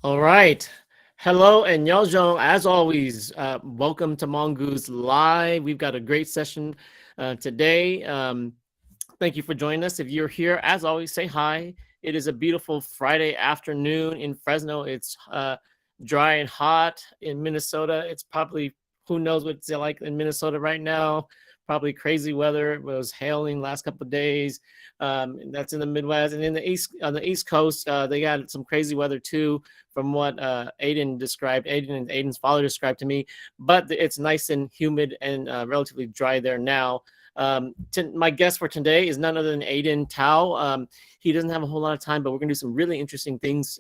All right. Hello and Yeojong, as always, welcome to Hmongoose Live. We've got a great session today. Thank you for joining us. If you're here, as always, say hi. It is a beautiful Friday afternoon in Fresno. It's dry and hot in Minnesota. It's probably, who knows what it's like in Minnesota right now. Probably crazy weather. It was hailing last couple of days. That's in the Midwest. And in the East, on the East Coast, they got some crazy weather too, from what Aiden described, Aiden and Aiden's father described to me. But it's nice and humid and relatively dry there now. My guest for today is none other than Aden Thao. He doesn't have a whole lot of time, but we're going to do some really interesting things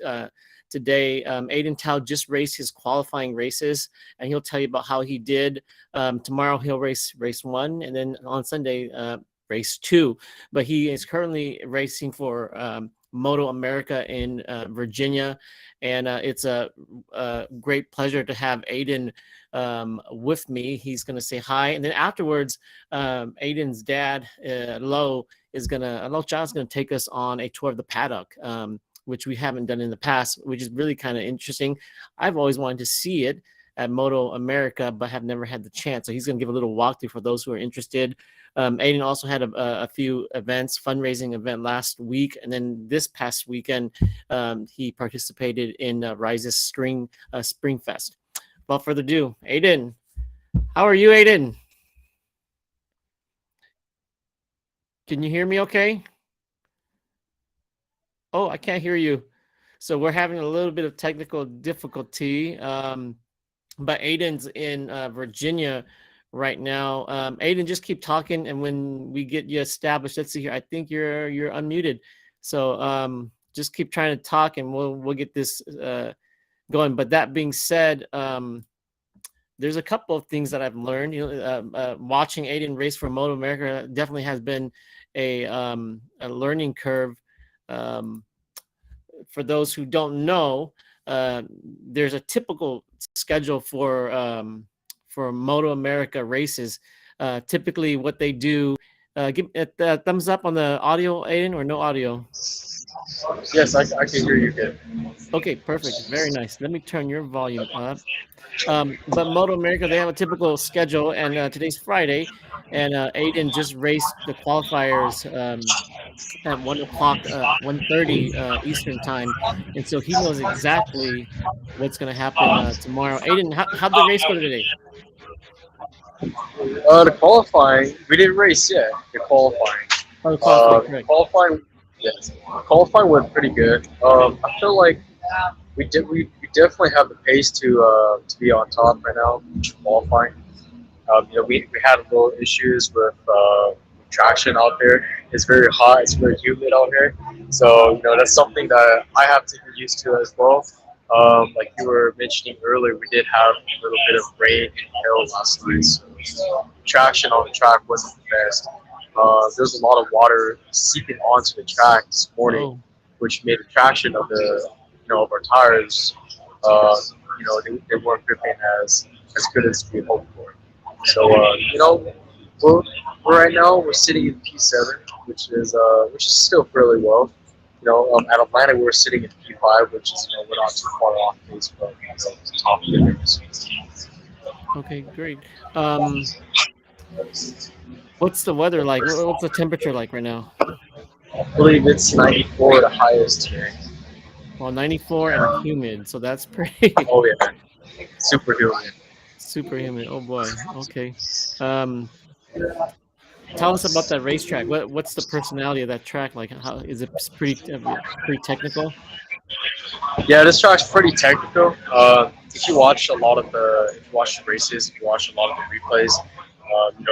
today. Aden Thao just raced his qualifying races, and he'll tell you about how he did. Tomorrow he'll race one, and then on Sunday race two. But he is currently racing for MotoAmerica in Virginia, and it's a great pleasure to have Aiden with me. He's going to say hi, and then afterwards, Aiden's dad, Lo Child's going to take us on a tour of the paddock, which we haven't done in the past, which is really kind of interesting. I've always wanted to see it at MotoAmerica, but have never had the chance. So he's going to give a little walkthrough for those who are interested. Aiden also had a few events, fundraising event last week, and then this past weekend, he participated in Rise's Spring Fest. Without further ado, Aiden, how are you, Aiden? Can you hear me okay? Oh, I can't hear you. So we're having a little bit of technical difficulty. But Aiden's in Virginia right now. Aiden, just keep talking, and when we get you established, let's see here. I think you're unmuted. So just keep trying to talk, and we'll get this going. But that being said, there's a couple of things that I've learned. Watching Aiden race for MotoAmerica definitely has been a learning curve. For those who don't know, there's a typical schedule for MotoAmerica races. Typically, what they do. Give a thumbs up on the audio, Aiden, or no audio. Yes, I can hear you good. Okay, perfect. Very nice. Let me turn your volume up. But MotoAmerica, they have a typical schedule, and today's Friday, and Aiden just raced the qualifiers at 1 o'clock, 1:30 Eastern time, and so he knows exactly what's going to happen tomorrow. Aiden, how'd the race go today? The qualifying, we didn't race yet. The qualifying, Oh, the qualifying, correct. qualifying, yes, qualifying went pretty good. I feel like we definitely have the pace to be on top right now. Qualifying, we had a little issues with traction out there. It's very hot. It's very humid out here. So that's something that I have to get used to as well. Like you were mentioning earlier, we did have a little bit of rain and hail last night, so traction on the track wasn't the best. There's a lot of water seeping onto the track this morning, Oh, which made the traction of of our tires, uh, they weren't gripping as good as we hoped for. So we're, right now we're sitting in P7, which is still fairly well. At Atlanta we're sitting in P5, which is we're not too far off pace from the top leaders. okay, great. Um, what's the weather like? What's the temperature like right now? I believe it's 94 the highest here. Well, 94 and humid, so that's pretty Oh yeah, super humid. super humid. Oh boy. Okay. Um, Tell us about that racetrack. What's the personality of that track like? How is it pretty technical? Yeah, this track's pretty technical. If you watch a lot of if you watch the races, if you watch a lot of the replays,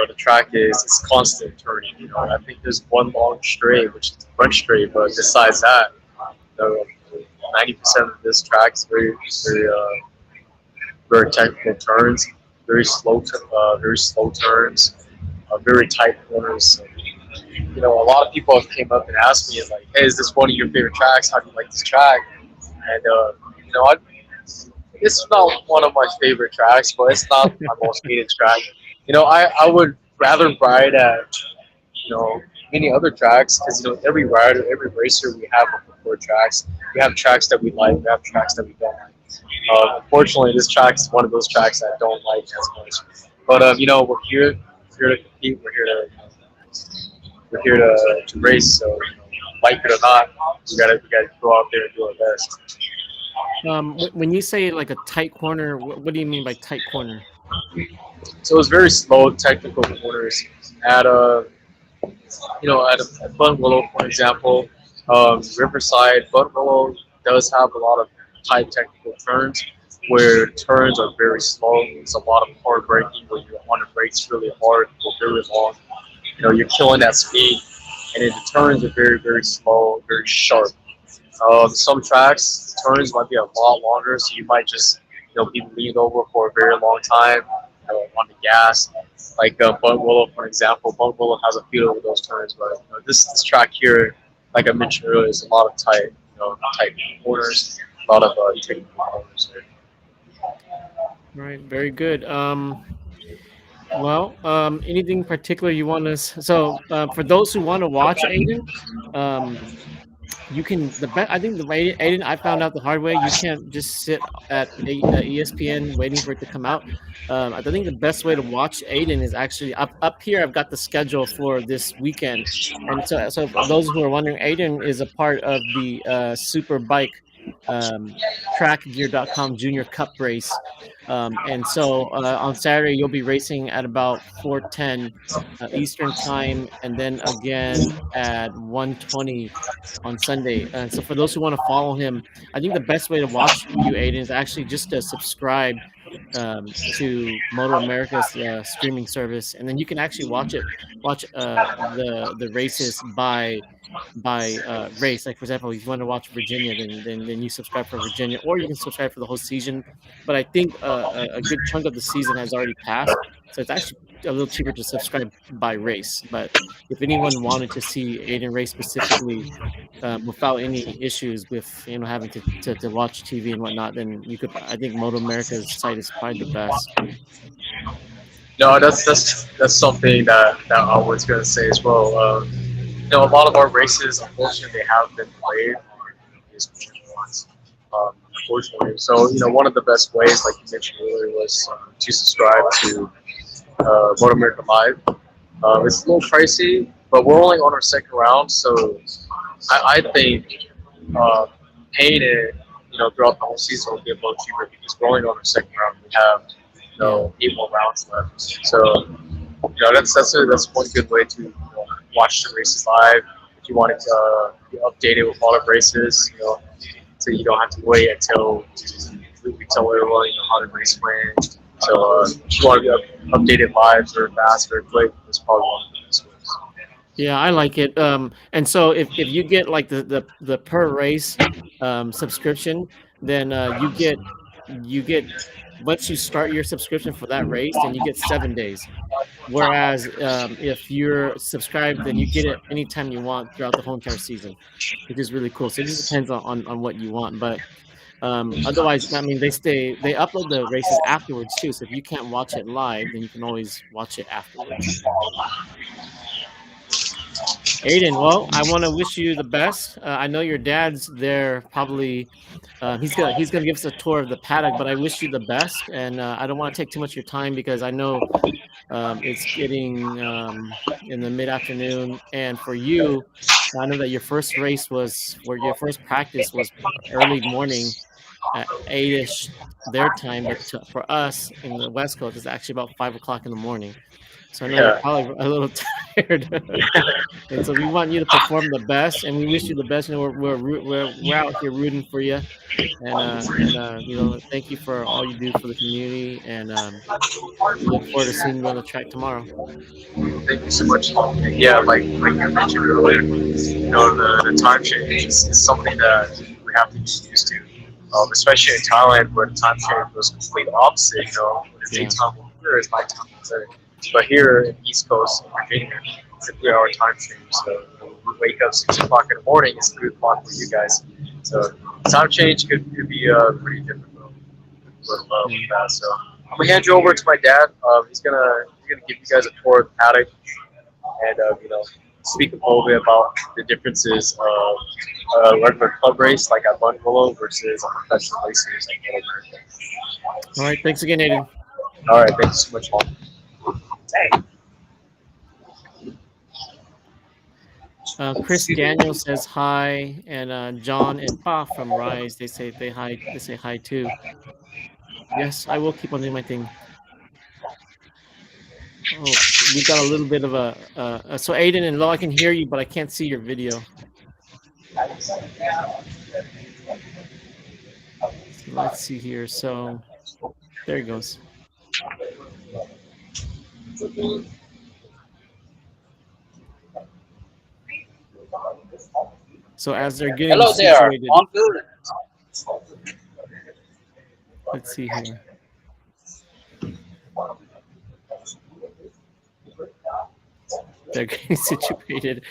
the track is it's constant turning. I think there's one long straight, which is the front straight, but besides that, 90% of this track is very technical turns, very slow turns, very tight corners. So, a lot of people have came up and asked me like, "Hey, is this one of your favorite tracks? How do you like this track?" And this is not one of my favorite tracks, but it's not my most hated track. I would rather ride at you know many other tracks because every rider, every racer we have on preferred tracks. we have tracks that we like, we have tracks that we don't like. Unfortunately, this track is one of those tracks that I don't like as much. But we're here to compete. We're here to race. So like it or not, we gotta go out there and do our best. When you say like a tight corner, what do you mean by tight corner? So it was very slow technical corners at at Bun Willow, for example, Riverside. Bun Willow does have a lot of tight technical turns where turns are very slow. It's a lot of hard braking where you want to brake really hard for very long. You're killing that speed, and then the turns are very, very slow, very sharp. Some tracks turns might be a lot longer, so you might just be leaned over for a very long time on the gas. Like Bun Willow, for example, Bun Willow has a few of those turns, but this track here, like I mentioned earlier, is a lot of tight corners, a lot of technical corners. Right, very good. Well, anything particular you want us? So, for those who want to watch Aiden, um, you can I think the way Aiden, I found out the hard way. You can't just sit at ESPN waiting for it to come out. I think the best way to watch Aiden is actually up here. I've got the schedule for this weekend, and so for those who are wondering, Aiden is a part of the Super Bike trackgear.com Junior Cup race. And so on Saturday, you'll be racing at about 4:10 Eastern time, and then again at 1:20 on Sunday. And so for those who want to follow him, I think the best way to watch you, Aiden, is actually just to subscribe to MotoAmerica's streaming service, and then you can actually watch the races by race. Like for example, if you want to watch Virginia, then you subscribe for Virginia, or you can subscribe for the whole season. But I think a good chunk of the season has already passed, so it's actually a little cheaper to subscribe by race. But if anyone wanted to see Aiden race specifically without any issues with having to watch TV and whatnot, then you could. I think Moto America's site is probably the best. No, that's something that I was gonna say as well. A lot of our races, unfortunately, they have been played on these ones. Unfortunately, so one of the best ways, like you mentioned earlier, was to subscribe to Moto America Live. It's a little pricey, but we're only on our second round, so I think paying it, throughout the whole season will be a little cheaper because we're only on our second round. We have, Yeah. 8 more rounds left. So, that's one good way to watch the races live. If you want to be updated with all the races, so you don't have to wait until we tell everyone how the race went. So, if you want to be updated live or fast or quick, it's probably one of the best ways. Yeah, I like it. And so if you get like the per race subscription, then you get once you start your subscription for that race, then you get 7 days. Whereas if you're subscribed, then you get it anytime you want throughout the whole entire season, which is really cool. So it just depends on what you want. But otherwise, I mean, they upload the races afterwards too. So if you can't watch it live, then you can always watch it afterwards. Aiden, well, I want to wish you the best. I know your dad's there. Probably, he's gonna give us a tour of the paddock. But I wish you the best, and I don't want to take too much of your time because I know it's getting in the mid afternoon. And for you, I know that your first race was, where your first practice was early morning at 8ish their time, but for us in the West Coast, it's actually about 5 o'clock in the morning. So I know you're Yeah. probably a little tired, and so we want you to perform the best, and we wish you the best. And we're out here rooting for you, and thank you for all you do for the community, and we look forward to seeing you on the track tomorrow. Thank you so much. Yeah, like you mentioned earlier, the time change is something that we have to get used to. Especially in Thailand, where the time change was completely opposite. The Yeah. daytime over here is nighttime over there. But here in the East Coast, in Virginia, it's a 3 hour time change. So we wake up 6 o'clock in the morning. It's 3 o'clock for you guys. So time change could be pretty difficult with that. So I'm gonna hand you over to my dad. He's gonna give you guys a tour of the paddock and speak a little bit about the differences of a regular club race like at Bungalow versus a professional race series like MotoAmerica. All right, thanks again, Aiden. All right, thanks so much, Juan. Chris Daniel says hi, and John and Pa from Rise they hi. They say hi too. Yes, I will keep on doing my thing. Oh, we got a little bit of so Aiden and Lo, I can hear you, but I can't see your video. So let's see here. So there it goes. So as they're getting Hello there. situated, I'm good. let's see here. They're getting situated.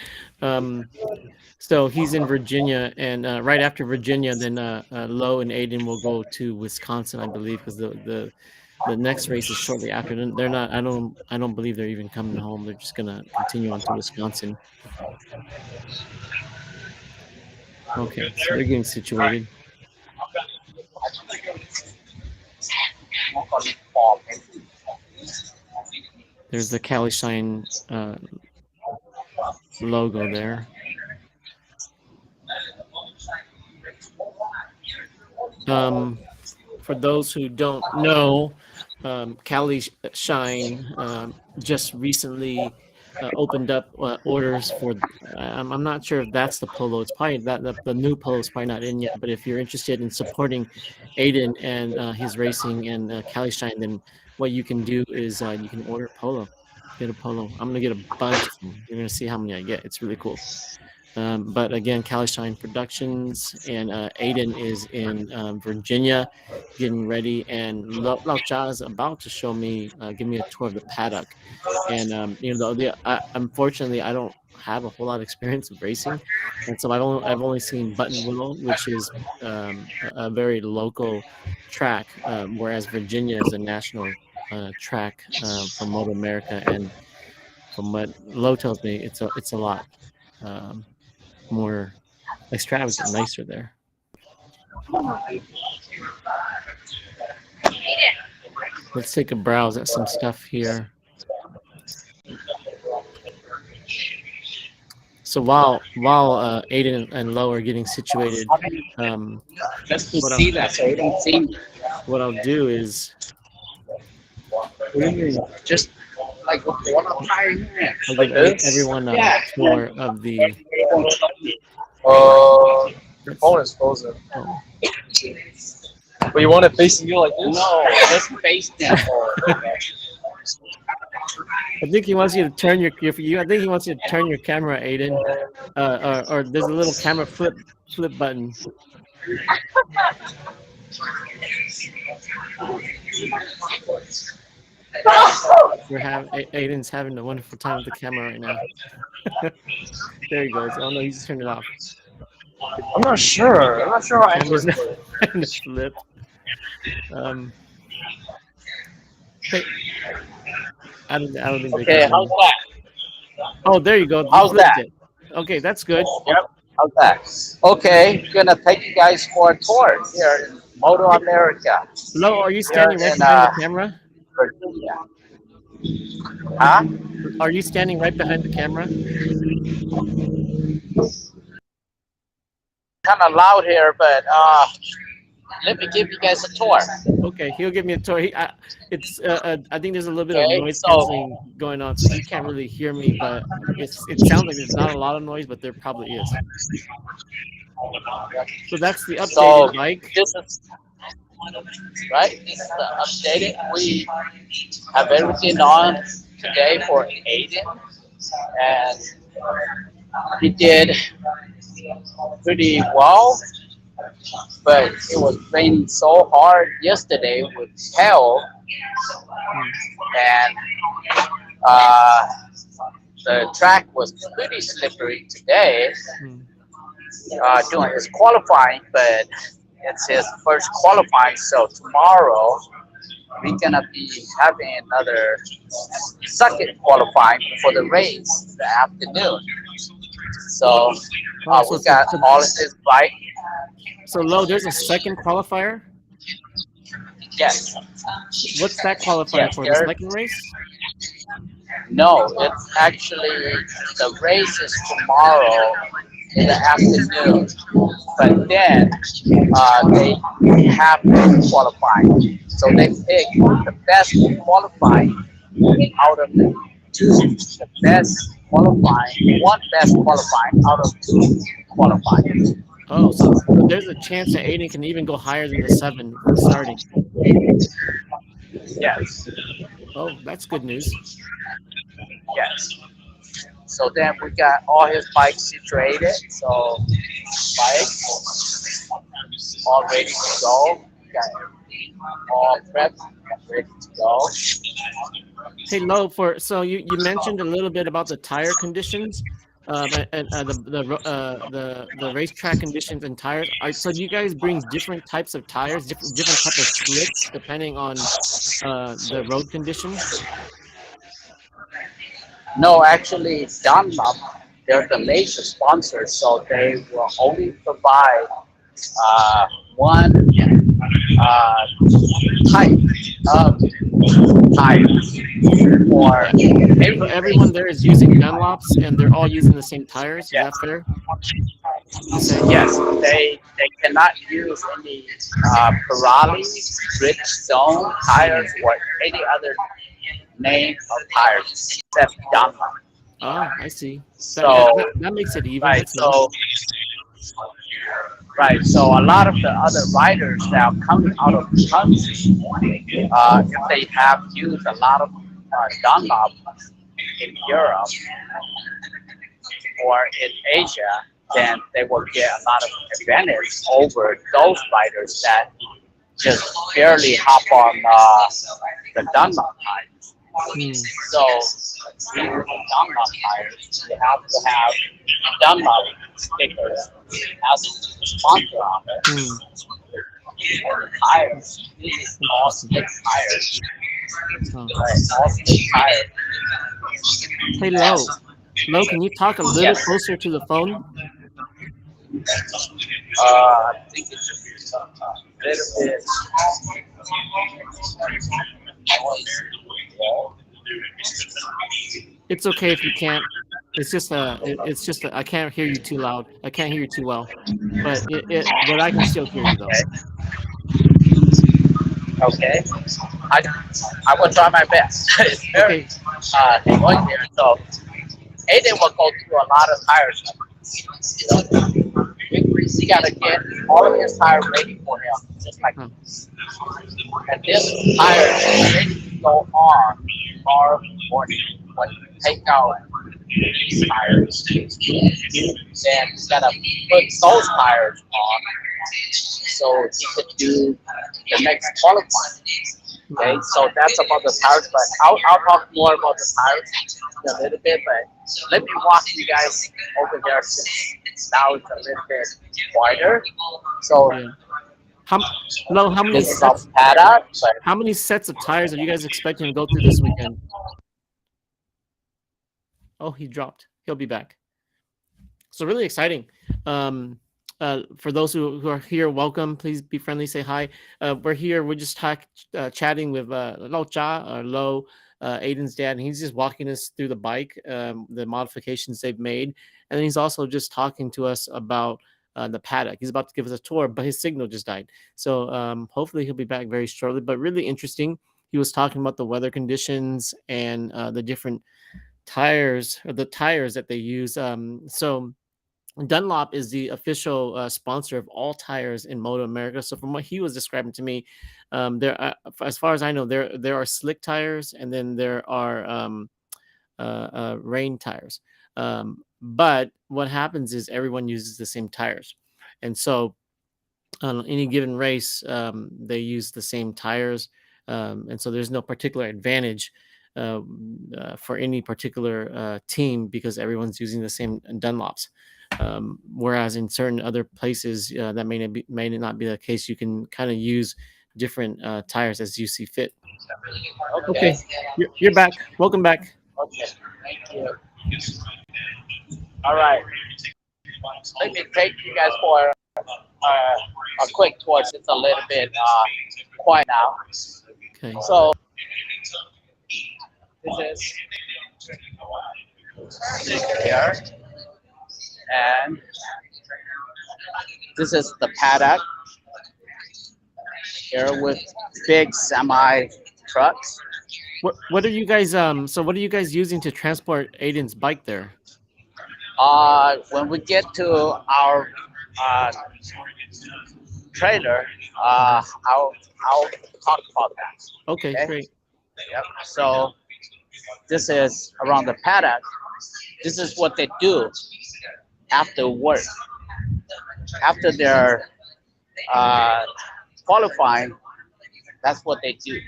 So he's in Virginia, and right after Virginia, then Lo and Aiden will go to Wisconsin, I believe, because the next race is shortly after. They're not. I don't believe they're even coming home. They're just gonna continue on to Wisconsin. Okay, so they're getting situated. There's the Cali Shine logo there. For those who don't know, Cali Shine just recently opened up orders for. I'm not sure if that's the polo. It's probably the new polo is probably not in yet. But if you're interested in supporting Aiden and his racing and Cali Shine, then what you can do is you can order polo. Get a polo. I'm gonna get a bunch of them. You're gonna see how many I get. It's really cool. But again, Cali Shine Productions and Aiden is in Virginia, getting ready, and Lao Cha is about to show me, give me a tour of the paddock. And unfortunately, I don't have a whole lot of experience of racing, and so I've only seen Button Willow, which is a very local track, whereas Virginia is a national track for MotoAmerica, and from what Lo tells me, it's a lot. More extravagant, nicer there. Let's take a browse at some stuff here. So while Aiden and Lo are getting situated, Just to see that, so you don't see me. what I'll do is Just like what I'm trying here. I'll Like give this? everyone a Yeah. tour of the. Your phone is frozen. Oh. But you want it facing you like this? No, just face down. I think he wants you to turn your. I think he wants you to turn your camera, Aiden. Or there's a little camera flip button. Aiden's having a wonderful time with the camera right now. There he goes. Oh no, he just turned it off. I'm not sure. I'm not sure how I Camera's not trying to flip. Hey, I don't think they Okay, can. how's that? Oh, there you go. You How's flipped that? it. Okay, that's good. Yep. How's that? Okay, gonna take you guys for a tour here in MotoAmerica, Lo, are you standing right in behind the camera? Virginia. Huh? Are you standing right behind the camera? Kind of loud here, but let me give you guys a tour. Okay, he'll give me a tour. I think there's a little bit of Okay, noise so canceling going on, so he can't really hear me. But it sounds like there's not a lot of noise, but there probably is. So that's the updated bike. this is right. This is the updated. We have everything on today for Aiden, and he did pretty well. But it was raining so hard yesterday with hail, and the track was pretty slippery today doing his qualifying, but it's his first qualifying, so tomorrow we're gonna be having another second qualifying for the race the afternoon. So Oh, so we got all of his bike. Lo, there's a second qualifier. Yes, What's that qualifying yes. for? The There. second race? No, it's actually the race is tomorrow in the afternoon. But then they have qualifying. So they pick the best qualifying out of the best qualifying, one best qualifying out of two qualifying. Oh, so there's a chance that Aiden can even go higher than the seven starting. Yes, Oh, that's good news. yes. So then we got all his bikes situated. So bikes all ready to go. We got all prepped and ready to go. Hey, Lo, for so you mentioned a little bit about the tire conditions, and the racetrack conditions and tires. So do you guys bring different types of tires, different type of slicks depending on the road conditions? No, actually, Dunlop, they're the major sponsor, so they will only provide one uh, type of tires for So every everyone race. there is using Dunlops, and they're all using the same tires. Is Yes, that fair to say? yes, they cannot use any Pirelli, Bridgestone tires or any other name of tires except Dunlop. Oh, I see. So That makes it even. right, That's nice. so right, so a lot of the other riders that are coming out of the country, if they have used a lot of Dunlop in Europe or in Asia, then they will get a lot of advantage over those riders that just barely hop on the Dunlop tires. Hmm. So, even the Dunlop tires, you have to have Dunlop stickers as a sponsor on it. Hmm. And the tires, these is all Interesting. slick tires. Oh. Right, all slick tires. Hey, And, Lo, can you talk a little yes, closer to the phone? I think it's a little bit noise. It's okay if you can't. It's just I can't hear you too loud. I can't hear you too well, but I can still hear you though. Okay. I, I will try my best. It's very Okay. noisy here. So Aiden will go through a lot of tires. You know, we gotta get all of his tires ready for him, just like Huh. this. And this tire is ready to go on tomorrow morning when you take out these tires. Then you gotta put those tires on so he could do the next qualifying. Okay, so that's about the tires, but I'll talk more about the tires in a little bit, but let me walk you guys over there since now it's a little bit wider. So Yeah. How Lo, this is our paddock, but how many sets of tires are you guys expecting to go through this weekend? Oh, he dropped. He'll be back. So really exciting. Um, for those who are here, welcome. Please be friendly. Say hi. We're here. We're just chatting with Lo Cha or Lo, Aiden's dad, and he's just walking us through the bike, the modifications they've made, and then he's also just talking to us about the paddock. He's about to give us a tour, but his signal just died. So hopefully he'll be back very shortly. But really interesting. He was talking about the weather conditions and the different tires, or the tires that they use. So Dunlop is the official sponsor of all tires in MotoAmerica. So from what he was describing to me, there, as far as I know, there are slick tires, and then there are rain tires. But what happens is everyone uses the same tires, and so on any given race, they use the same tires, and so there's no particular advantage for any particular team because everyone's using the same Dunlops. Whereas in certain other places, that may not be the case. You can kind of use different tires as you see fit. Okay. Okay, you're back. Welcome back. Okay. Thank you. All right. Let me take you guys for a quick tour. It's a little bit quiet now. Okay. So this is here, and this is the paddock here with big semi trucks. What are you guys so what are you guys using to transport Aiden's bike there? When we get to our uh, trailer, I'll talk about that. Okay, Okay. great. Yep. So this is around the paddock. This is what they do after work. After they're qualifying, that's what they do.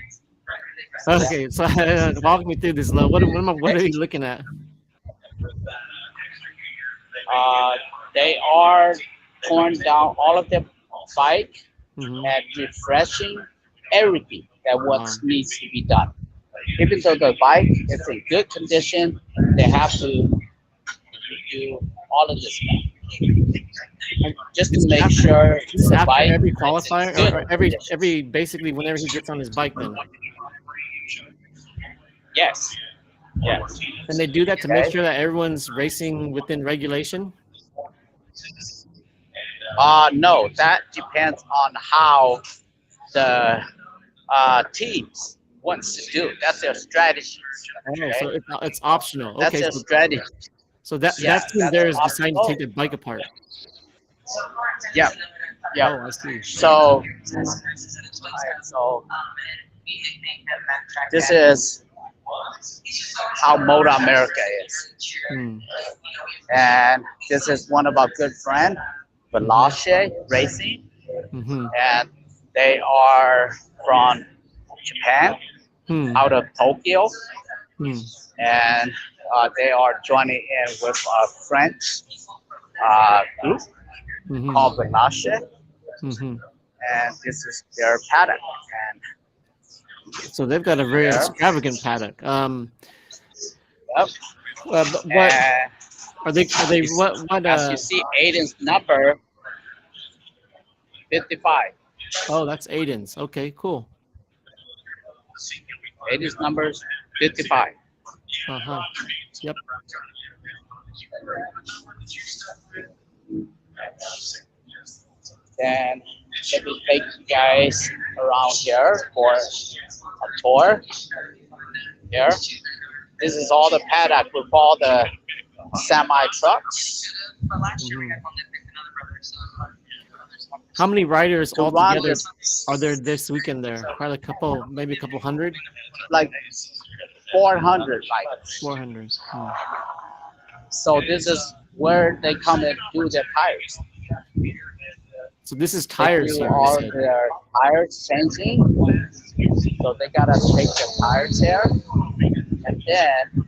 Okay, so walk me through this. What are you looking at? They are torn down all of their bike Mhm. and refreshing everything that what Wow. needs to be done. Even though the bike is in good condition, they have to do all of this stuff just to This is make after, sure this is the after bike every is in qualifier good or condition. every basically whenever he gets on his bike then. Yes. Yes. And they do that to make Okay. sure that everyone's racing within regulation. No, that depends on how the teams wants to do. That's their strategy. Oh, so Okay. it's optional. That's Okay, their so strategy. that Yeah, team that's there is deciding to optional. take the bike apart. Yeah. Yeah. Oh, I see. So, so this is how MotoAmerica is, Hmm. and this is one of our good friends, Veloce Racing, Mm-hmm. and they are from Japan, Hmm. out of Tokyo, Hmm. and they are joining in with a French group Mm-hmm. called Veloce, Mm-hmm. and this is their paddock. And So they've got a very there, extravagant paddock. yep. But what And are they? Are they? What? as you see, Aiden's number 55. Oh, that's Aiden's. Okay, cool. Aiden's number's 55. Uh-huh. Yep. Then let me take you guys around here for a tour. Here, this is all the paddock with all the semi trucks. Mhm. How many riders To run altogether this, are there this weekend there? Probably a couple, maybe a couple hundred? like 400 bikes. 400. Hmm. So this is where they come and do their tires. So this is They tires do here, you all said. their tires changing. So they gotta take their tires there, and then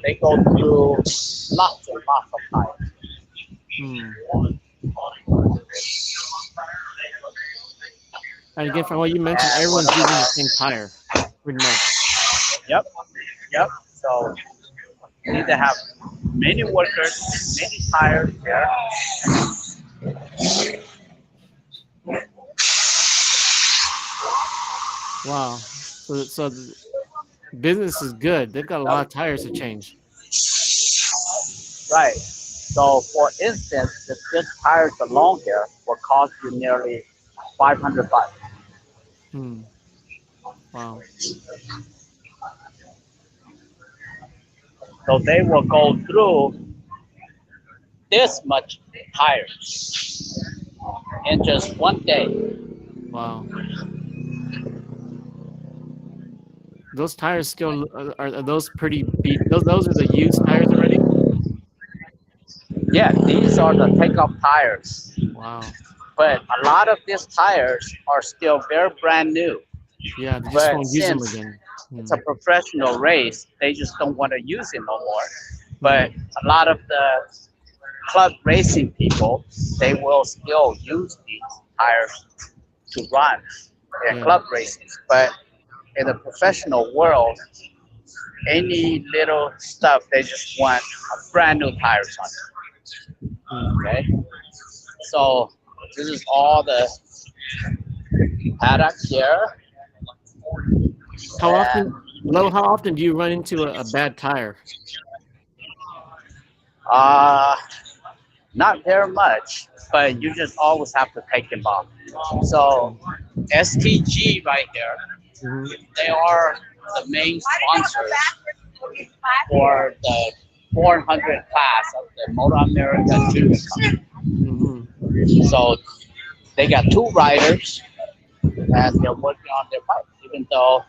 they go through lots and lots of tires. Hmm. And again, from what you mentioned, And everyone's using the same tire, pretty much. yep, yep. So you need to have many workers, many tires there. Wow. So the business is good. They've got a lot of tires to change. Right. So for instance, if this tires alone here will cost you nearly 500 bucks. Hmm. Wow. So they will go through this much tires in just one day. Wow. Those tires still are those pretty beat? Those are the used tires already? Yeah, these are the takeoff tires. Wow. But a lot of these tires are still very brand new. Yeah, they just But won't use them since again. Hmm. it's a professional race, they just don't want to use it no more. But a lot of the club racing people, they will still use these tires to run in Yeah. club racing. But in the professional world, any little stuff, they just want a brand new tires on Mm. it. Okay, so this is all the paddock here, How and often, Lo, how often do you run into a bad tire? uh, not very much, but you just always have to take them off. So STG right here, Mm-hmm. they are the main sponsors for the 400 class of the MotoAmerica Junior. Mm-hmm. So they got two riders, and they're working on their bike. Even though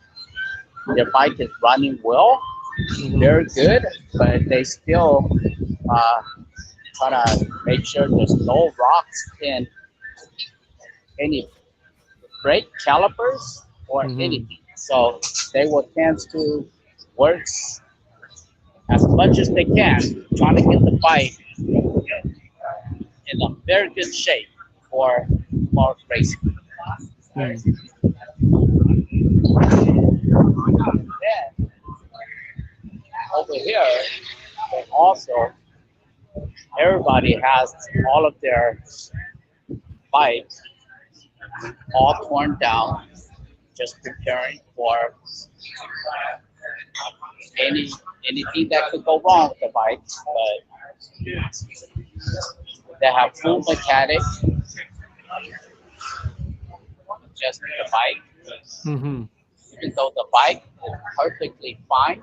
their bike is running well, Mm-hmm. very good, but they still uh, try to make sure there's no rocks in any brake calipers or Mm-hmm. anything. So they will tend to work as much as they can, trying to get the bike in a very good shape for racing. Mm. Then over here, they also everybody has all of their bikes all torn down, just preparing for any anything that could go wrong with the bike. But they have full mechanic, just the bike. Mm-hmm. Even though the bike is perfectly fine,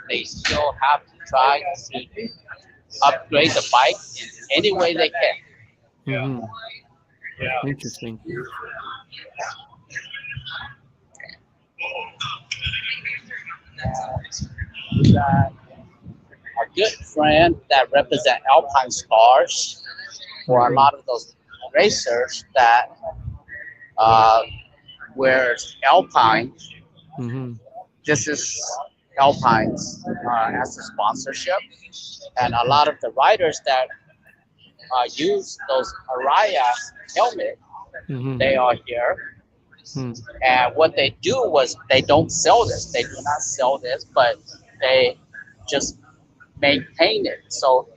they still have to try to upgrade the bike in any way they can. Mm-hmm. Interesting. We got a good friend that represent Alpine Stars for a Mm-hmm. lot of those racers that uh, wears Alpine. Mm-hmm. This is Alpine's as a sponsorship, and a lot of the riders that use those Araya helmet, Mm-hmm. they are here. And what they do was they don't sell this. They do not sell this, but they just maintain it. So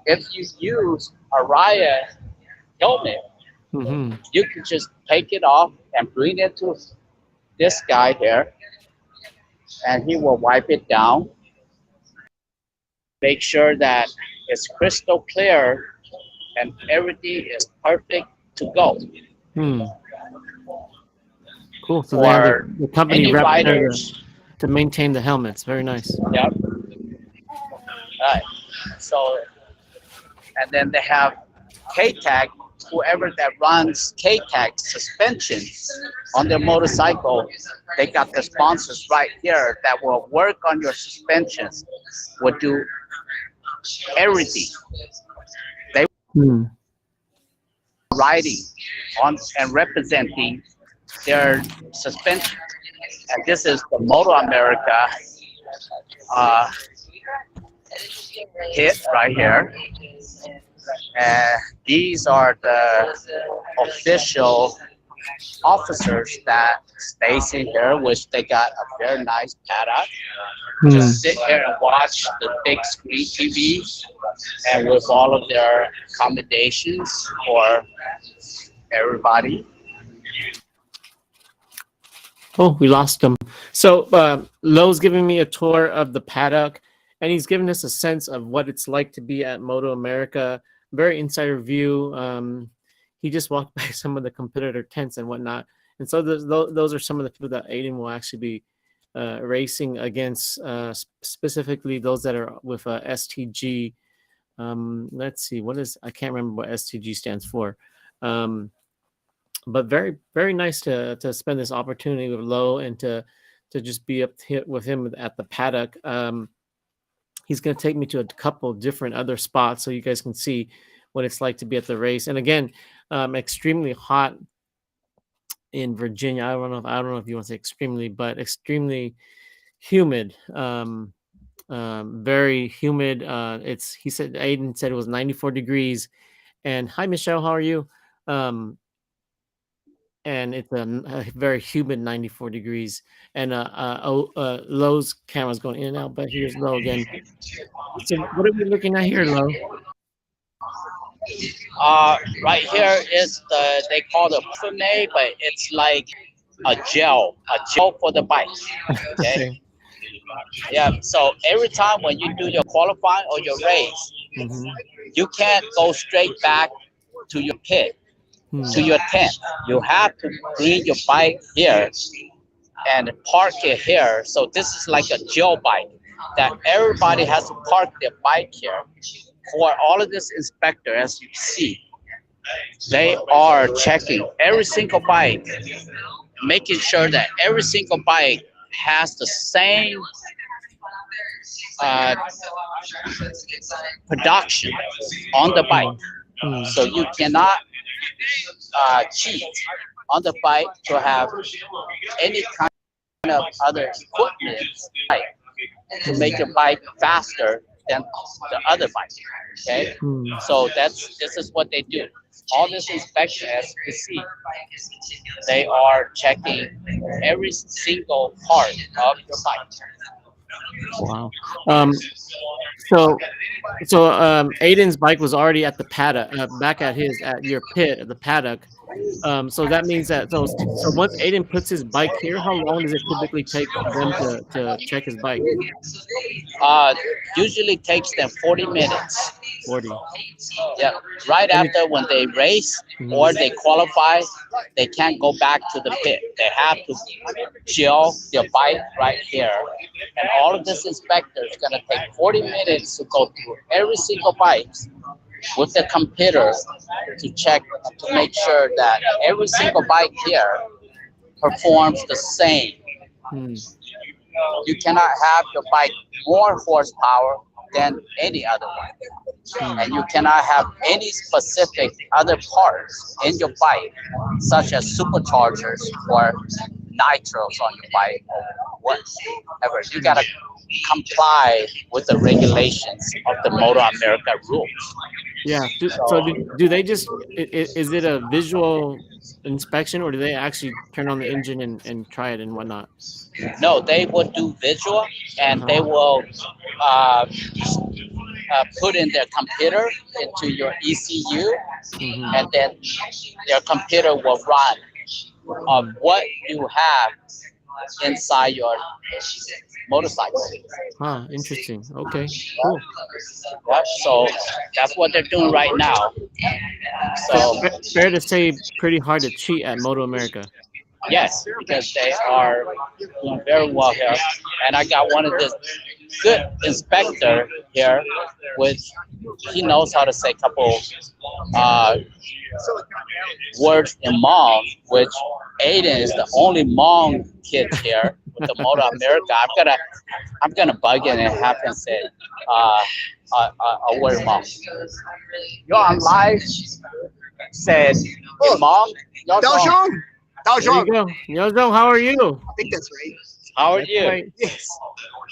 if you use Araya helmet, Mm-hmm. you can just take it off and bring it to this guy here, and he will wipe it down, make sure that it's crystal clear and everything is perfect to go. Hmm. Cool. So they have For the company any rep there riders, to maintain the helmets. Very nice. yeah, right. So, and then they have K-Tag, whoever that runs K-Tag suspensions on their motorcycle, they got the sponsors right here that will work on your suspensions, will do everything. They Hmm. are riding on and representing their suspension. And this is the Moto America uh, hit right here. And these are the official officers that stays in here, which they got a very nice paddock. Hmm. Just sit here and watch the big screen TV, and with all of their accommodations for everybody. Oh, we lost him. So Lowe's giving me a tour of the paddock, and he's giving us a sense of what it's like to be at Moto America. Very insider view. He just walked by some of the competitor tents and whatnot, and so those are some of the people that Aiden will actually be racing against, specifically those that are with STG. Let's see, what is, I can't remember what STG stands for. Um, but very very nice to spend this opportunity with Lowe and to just be up here with him at the paddock. He's going to take me to a couple different other spots so you guys can see what it's like to be at the race. And again, extremely hot in Virginia. I don't know if you want to say extremely, but extremely humid. Very humid. It's he said Aiden said it was 94 degrees. And hi Michelle, how are you? Um, and it's a very humid 94 degrees. And Lowe's camera's going in and out, but here's Lowe again. So what are we looking at here, Lowe? Right here is they call the parfumé, but it's like a gel for the bike. Okay. Okay. Yeah. So every time when you do your qualifying or your race, Hmm. you can't go straight back to your pit, to your tent. You have to bring your bike here and park it here. So this is like a gel bike that everybody has to park their bike here. For all of this inspector, as you see, they are checking every single bike, making sure that every single bike has the same uh, production on the bike. Mm. So you cannot cheat on the bike to have any kind of other equipment to make your bike faster than the other bike. Okay, Mm. so this is what they do. All this inspection, as you see, they are checking every single part of your bike. Wow. Um, so Aiden's bike was already at the paddock, back at your pit at the paddock. So that means that once Aiden puts his bike here, how long does it typically take them to check his bike? Uh, Usually takes them 40 minutes. 40. Yeah, right And after when they race Mhm. or they qualify, they can't go back to the pit. They have to gel their bike right here. And all of this inspector is going to take 40 minutes to go through every single bike with the computer to check to make sure that every single bike here performs the same. Hmm. You cannot have your bike more horsepower than any other one. And you cannot have any specific other parts in your bike, such as superchargers or nitros on your bike or whatever. You gotta comply with the regulations of the MotoAmerica rules. Yeah. Do they just is it a visual inspection, or do they actually turn on the engine and try it and whatnot? No, they will do visual and Uh-huh. they will uh, put in their computer into your ECU, Mhm. and then their computer will run of what you have inside your motorcycle. Huh. Interesting. Okay. Cool. Yep, so that's what they're doing right now. So Fair to say, pretty hard to cheat at Moto America. yes, because they are doing very well here. And I got one of the good inspector here, which he knows how to say a couple uh, words in Hmong, which Aiden is the only Hmong kid here with the Moto America. I'm gonna bug it and have him say a word Hmong. You're on live. Said in Hmong. Dao Zhong. Dao There you Zhong. go. Yozo, how are you? I think that's right. How are you? Right. Yes.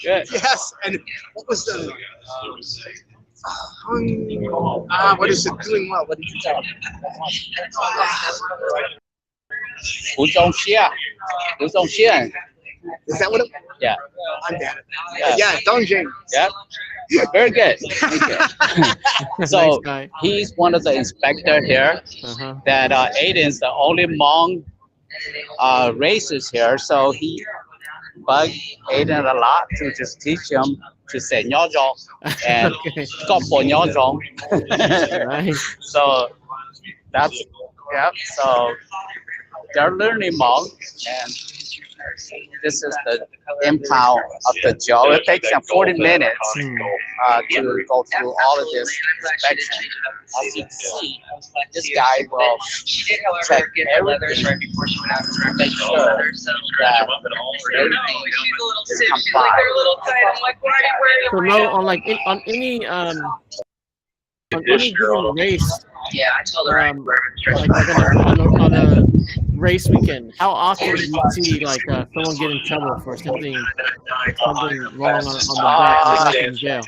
Good. Yes. And what was the what is it doing well? What did you tell me? 胡宗宪. Is that what it Yeah. I'm bad at Yeah. that. Yeah, Dongjing. Yeah. Very good. Very good. So Nice guy. he's one of the inspector here. Uh-huh. That Aiden's the only Hmong racers here, so he bugged Aiden a lot to just teach him to say Nyo Zhong and Okay. Kopo Nyo Zhong. Nice. So that's so they're learning Hmong, and this is the impound of the gel. It takes them 40 minutes Hmm. to go through all of this inspection. As you can see, this guy will check everything to make sure that everything is compliant. So no, on any given race, on a race weekend, how often do you see someone get in trouble for something wrong on the back in jail?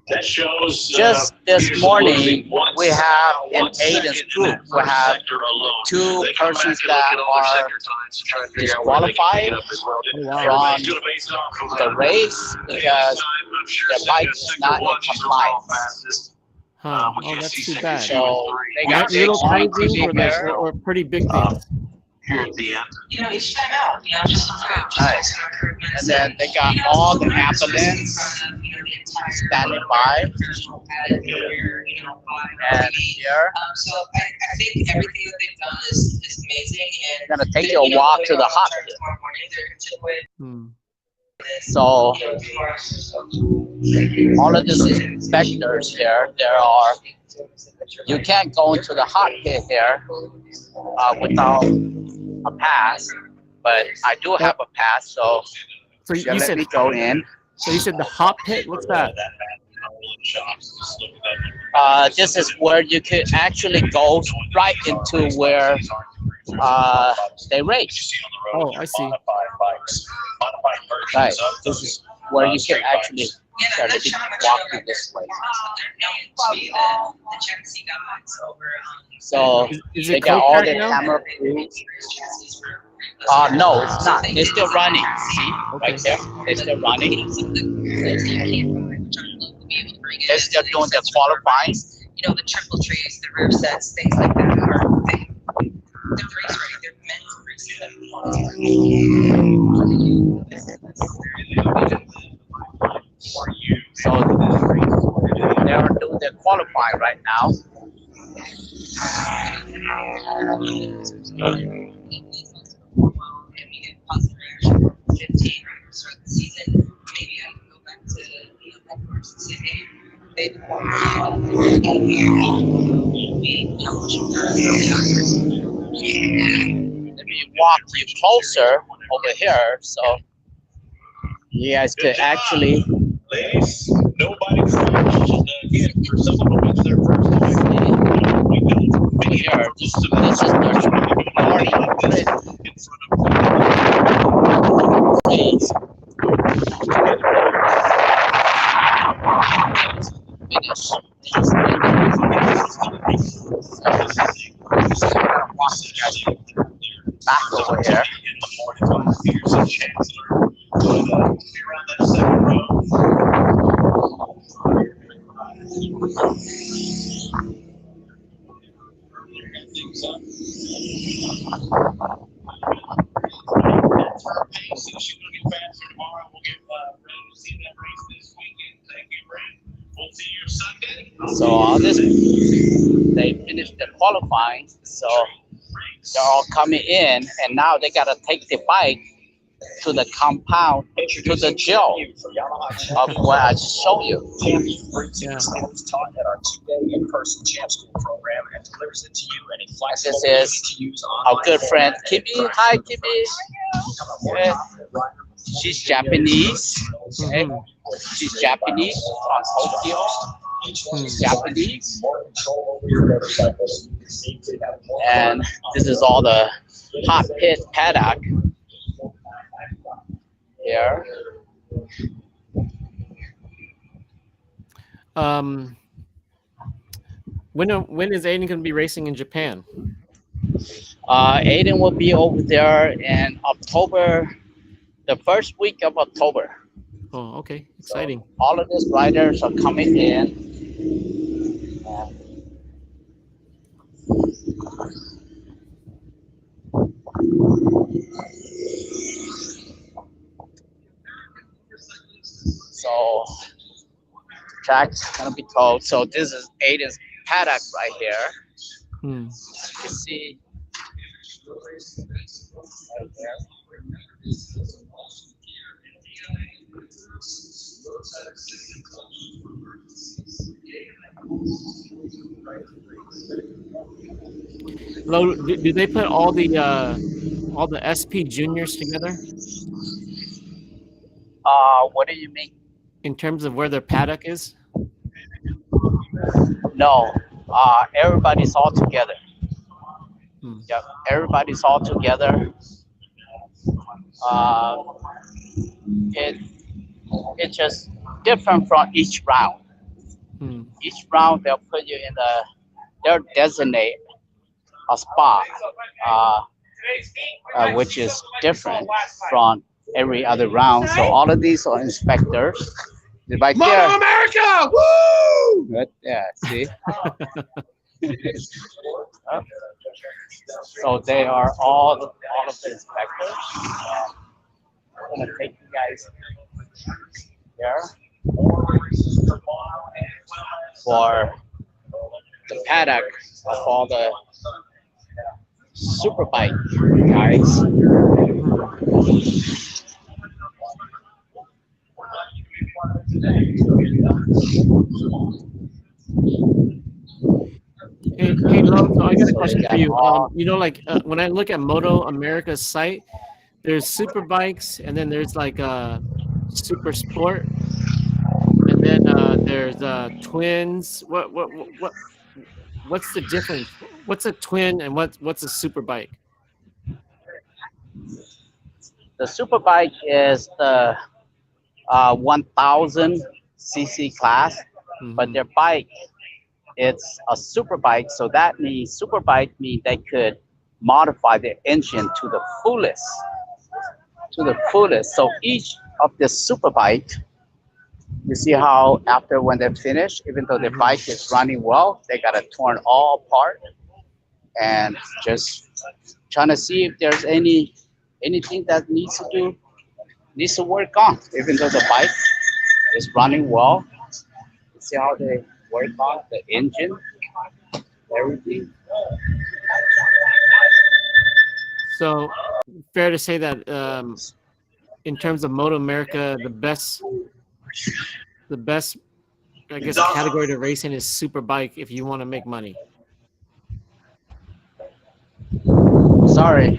That shows just this morning, we have in Aiden's group, we have 2 persons that are disqualified Wow. from the race because their bike is not in compliance. Huh. Oh, that's too bad. So they Not got little tiny on things TV there. or pretty big things. here at the end. Each time out, just Nice. And then they got all the ambulance standing by. And here, So I think everything that they've done is amazing. And they're gonna take you a walk to the hot pit. tomorrow morning, they're going to Hmm. So all of these inspectors here, you can't go into the hot pit here without a pass, but I do have a pass, so So you you let said me go in. so you said the hot pit. What's that? This is where you could actually go right into where they race. Oh, I see. Right. This is where you can actually walk through this way. So Is they it got closed all track the now? camera crews. No, it's not. They're still running. See, right there. They're still running. They're still doing the qualifying. The triple trees, the rear sets, things like that are they're race ready. They're meant to So they're doing their qualifying right now. Let me walk you closer over here so you guys could actually Ladies, nobody crashed. Again, for some of them, it's their first time. We don't over here. This is the morning trip. Please. Finish. Back over here. So all this, they finished the qualifying, so they're all coming in, and now they gotta take the bike to the compound, to the jail of where I just showed you. Yeah. was taught at our 2-day in-person champ school program and delivers it to you in a flexible, This is easy-to-use our good friend Kimmy. Hi, Kimmy. Yeah. She's Japanese. Okay. Mhm. She's Japanese from Tokyo. She's Japanese. And this is all the hot pit paddock here. When is Aiden going to be racing in Japan? Aiden will be over there in October, the first week of October. Oh, okay, exciting. So all of these riders are coming in. So track's gonna be closed. So this is Aiden's paddock right here. Hmm. You can see right there. Hello, do they put all the SP juniors together What do you mean? in terms of where their paddock is? No, everybody's all together. Hmm. Yep, everybody's all together. It's just different from each round. Hmm. Each round they'll put you in they'll designate a spot, which is different from every other round. So all of these are inspectors. Right there. MotoAmerica! Woo! Right there, see? So they are all of the inspectors. I'm gonna take you guys there for the paddock of all the superbike guys. Hey, Lo, so I got a So they question for got you. all You know, like when I look at Moto America's site, there's super bikes, and then there's like super sport, and then there's twins. What's the difference? What's a twin and what's a super bike? the superbike is the 1000 cc class, but Mhm. their bike it's a superbike. So that means superbike means they could modify their engine to the fullest, So each of the superbike, you see how after when they finish, even though their Mhm. bike is running well, they gotta torn all apart and just trying to see if there's anything that needs to work on. Even though the bike is running well, you see how they work on the engine, everything. So fair to say that in terms of Moto America, the best, I guess, category to race in is super bike if you want to make money. Sorry,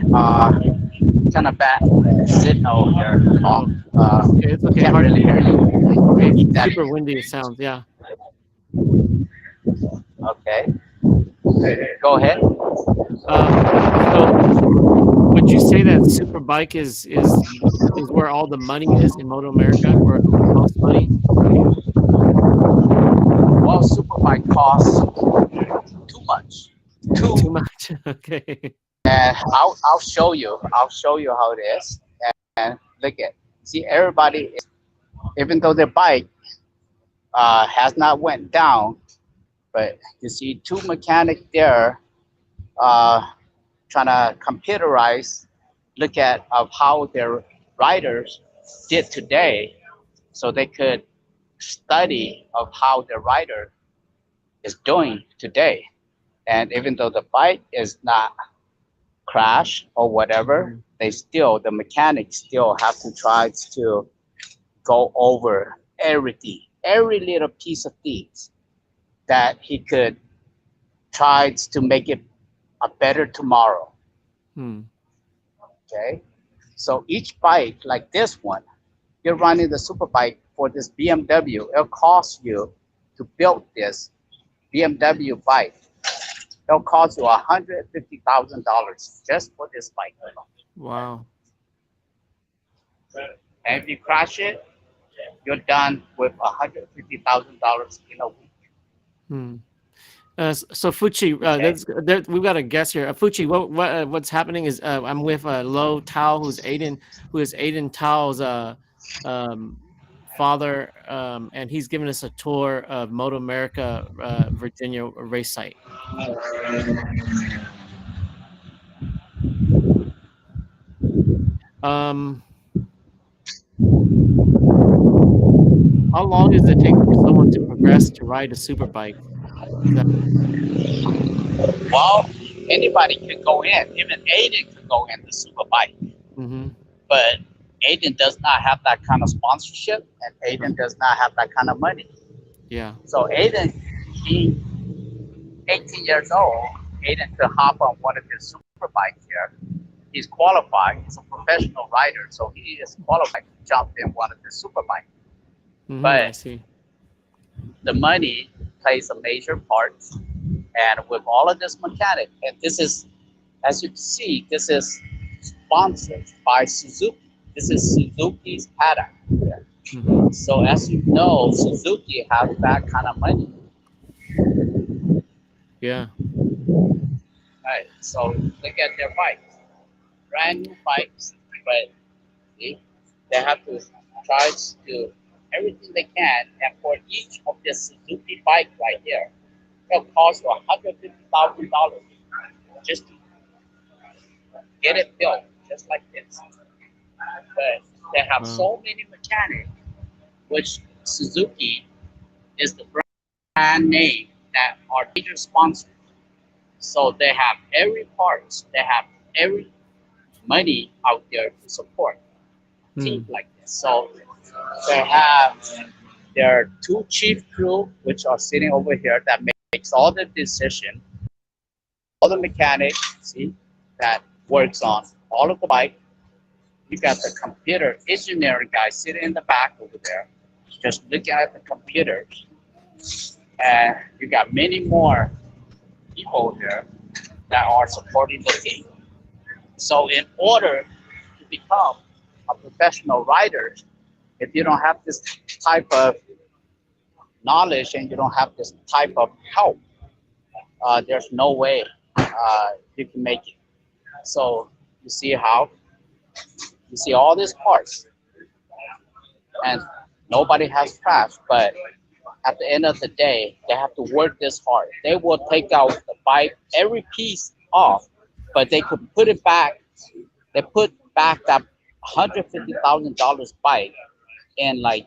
kind of bad signal here. It's okay. Can't Hard to really hear. hear you. Okay, Repeat it's that super again. windy. It sounds. Yeah. Okay, go ahead. So would you say that super bike is where all the money is in Moto America, where the most money? Well, superbike costs too much. Too much. Okay. And I'll show you. I'll show you how it is. And look at, see everybody. Even though their bike has not went down, but you see two mechanics there uh, trying to computerize, look at of how their riders did today, so they could study of how the rider is doing today. And even though the bike is not crashed or whatever, Mhm. the mechanics still have to try to go over everything, every little piece of things that he could try to make it a better tomorrow. Hmm. Okay, so each bike like this one, you're running the super bike for this BMW. It'll cost you to build this BMW bike. It'll cost you $150,000 just for this bike. Wow. And if you crash it, you're done with $150,000 in a week. Hmm. So Fuchi, we've got a guest here. Fuchi, what's happening is I'm with Lo Tao, who is Aden Tao's um, father, and he's giving us a tour of MotoAmerica Virginia race site. Um, how long does it take for someone to progress to ride a super bike? Is that? Well, anybody can go in. Even Aiden could go in the super bike. Mm-hmm. But Aiden does not have that kind of sponsorship, and Aiden does not have that kind of money. Yeah. So Aiden, being 18 years old, Aiden could hop on one of his super bikes here. He's qualified. He's a professional rider, so he is qualified to jump in one of the super bikes. Mm-hmm, I But see. the money plays a major part. And with all of this mechanic, and this is, as you can see, this is sponsored by Suzuki. This is Suzuki's paddock. Mhm. So as you know, Suzuki has that kind of money. Yeah. Right. So look at their bikes, brand new bikes, but see, they have to try to do everything they can, and for each of this Suzuki bike right here, it'll cost $150,000 just to get it built, just like this. But they have Wow. so many mechanics, which Suzuki is the brand name that are major sponsors. So they have every parts, they have every money out there to support Mm. teams like this. So they have their two chief crew, which are sitting over here, that makes all the decision, all the mechanics, see, that works on all of the bike. You got the computer engineering guy sitting in the back over there, just looking at the computers, and you got many more people here that are supporting the team. So in order to become a professional rider, if you don't have this type of knowledge and you don't have this type of help, there's no way you can make it. So you see how you see all these parts, and nobody has crashed. But at the end of the day, they have to work this hard. They will take out the bike, every piece off, but they could put it back. They put back that $150,000 bike in like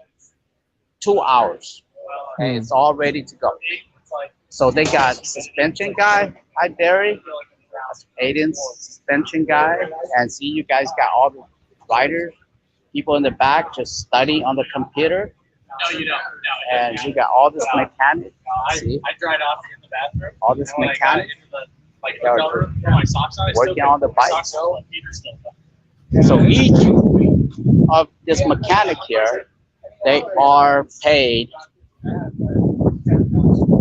2 hours, and Mm. it's all ready to go. So they got suspension guy. Hi, Barry. That's Aiden's suspension guy. And see, you guys got all the riders, people in the back just studying on the computer. No, you don't. No. And you got all this mechanic. See, I dried off in the bathroom. all this When I got mechanic into the hotel room for my socks on, I still working on the couldn't put my bike. socks on, and Peter still fell. So each of this mechanic here, they are paid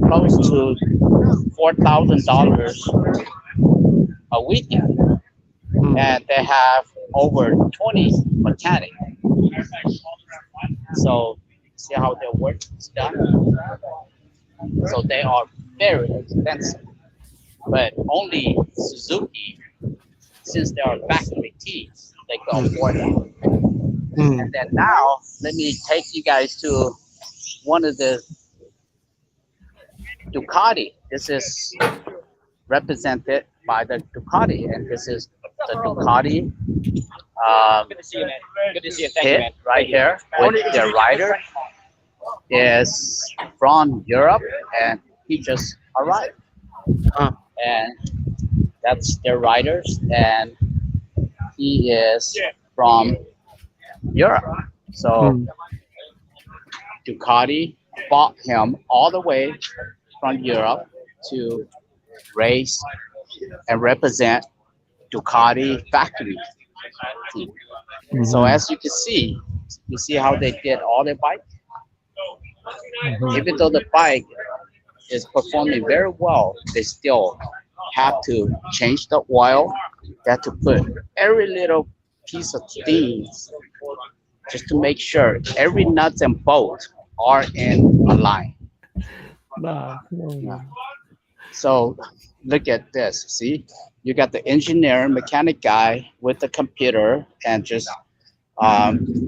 close to $4,000 a weekend, Mm. and they have over 20 mechanics. So see how their work is done. So they are very expensive, but only Suzuki, since they are factory teams, they can afford that. Mm. And then now, let me take you guys to one of the Ducati. This is represented by the Ducati, and this is the Ducati Good to see you, man. Good to see you. Thank you, hit man. right here with their rider is from Europe, and he just arrived. Huh. And that's their riders, and he is from Europe. So Mm. Ducati bought him all the way from Europe to race and represent Ducati factory team. So Mhm. as you see how they did all their bike. Mhm. Even though the bike is performing very well, they still have to change the oil. They have to put every little piece of things just to make sure every nuts and bolts are in a line. Nah. Yeah. So look at this. See, you got the engineer, mechanic guy with the computer and just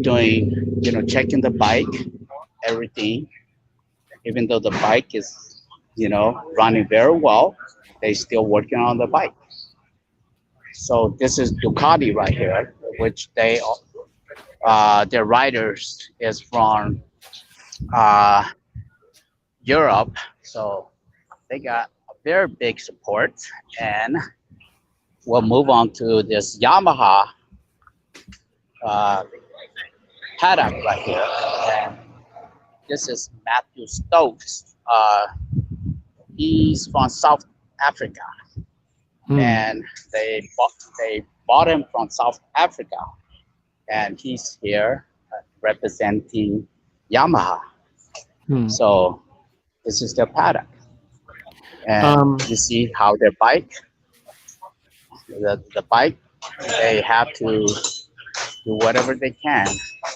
doing, checking the bike, everything. Even though the bike is, running very well, they still working on the bike. So this is Ducati right here, which their riders is from uh, Europe. So they got a very big support, and we'll move on to this Yamaha uh, paddock right here. And this is Matthew Stokes. He's from South Africa, Mm. and they bought him from South Africa, and he's here representing Yamaha. Mm. So this is their paddock, and Um. you see how their bike, the bike, they have to do whatever they can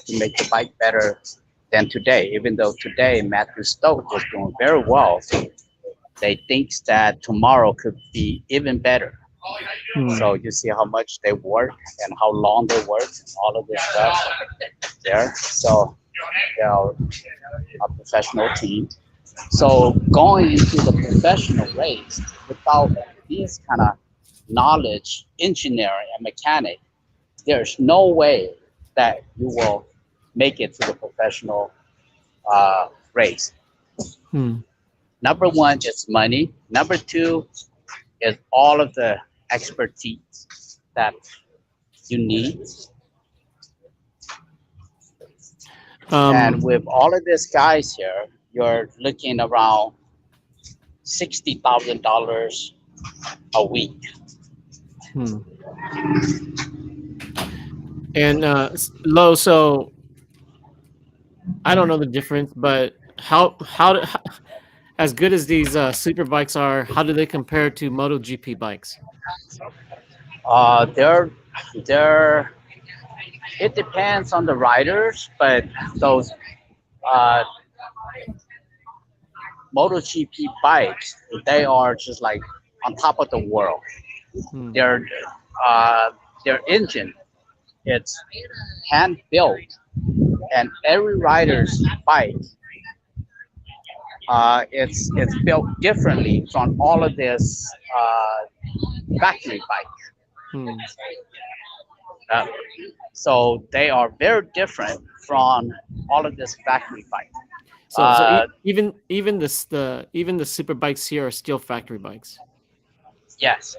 to make the bike better than today. Even though today Matthew Stokes is doing very well, they think that tomorrow could be even better. Hmm. So you see how much they work and how long they work, and all of this stuff there. So they are a professional team. So going into the professional race without this kind of knowledge, engineering, and mechanic, there's no way that you will make it to the professional race. Hmm. Number one is money. Number two is all of the expertise that you need. And with all of these guys here, you're looking around $60,000 a week. Hmm. And Lo, so I don't know the difference, but how as good as these super bikes are, how do they compare to MotoGP bikes? They're it depends on the riders, but those uh, MotoGP bikes, they are just like on top of the world. Hmm. Their uh, their engine, it's hand built, and every rider's bike, it's built differently from all of this factory bike. Hmm. Uh, so they are very different from all of this factory bike. So Uh, even even the super bikes here are still factory bikes. yes,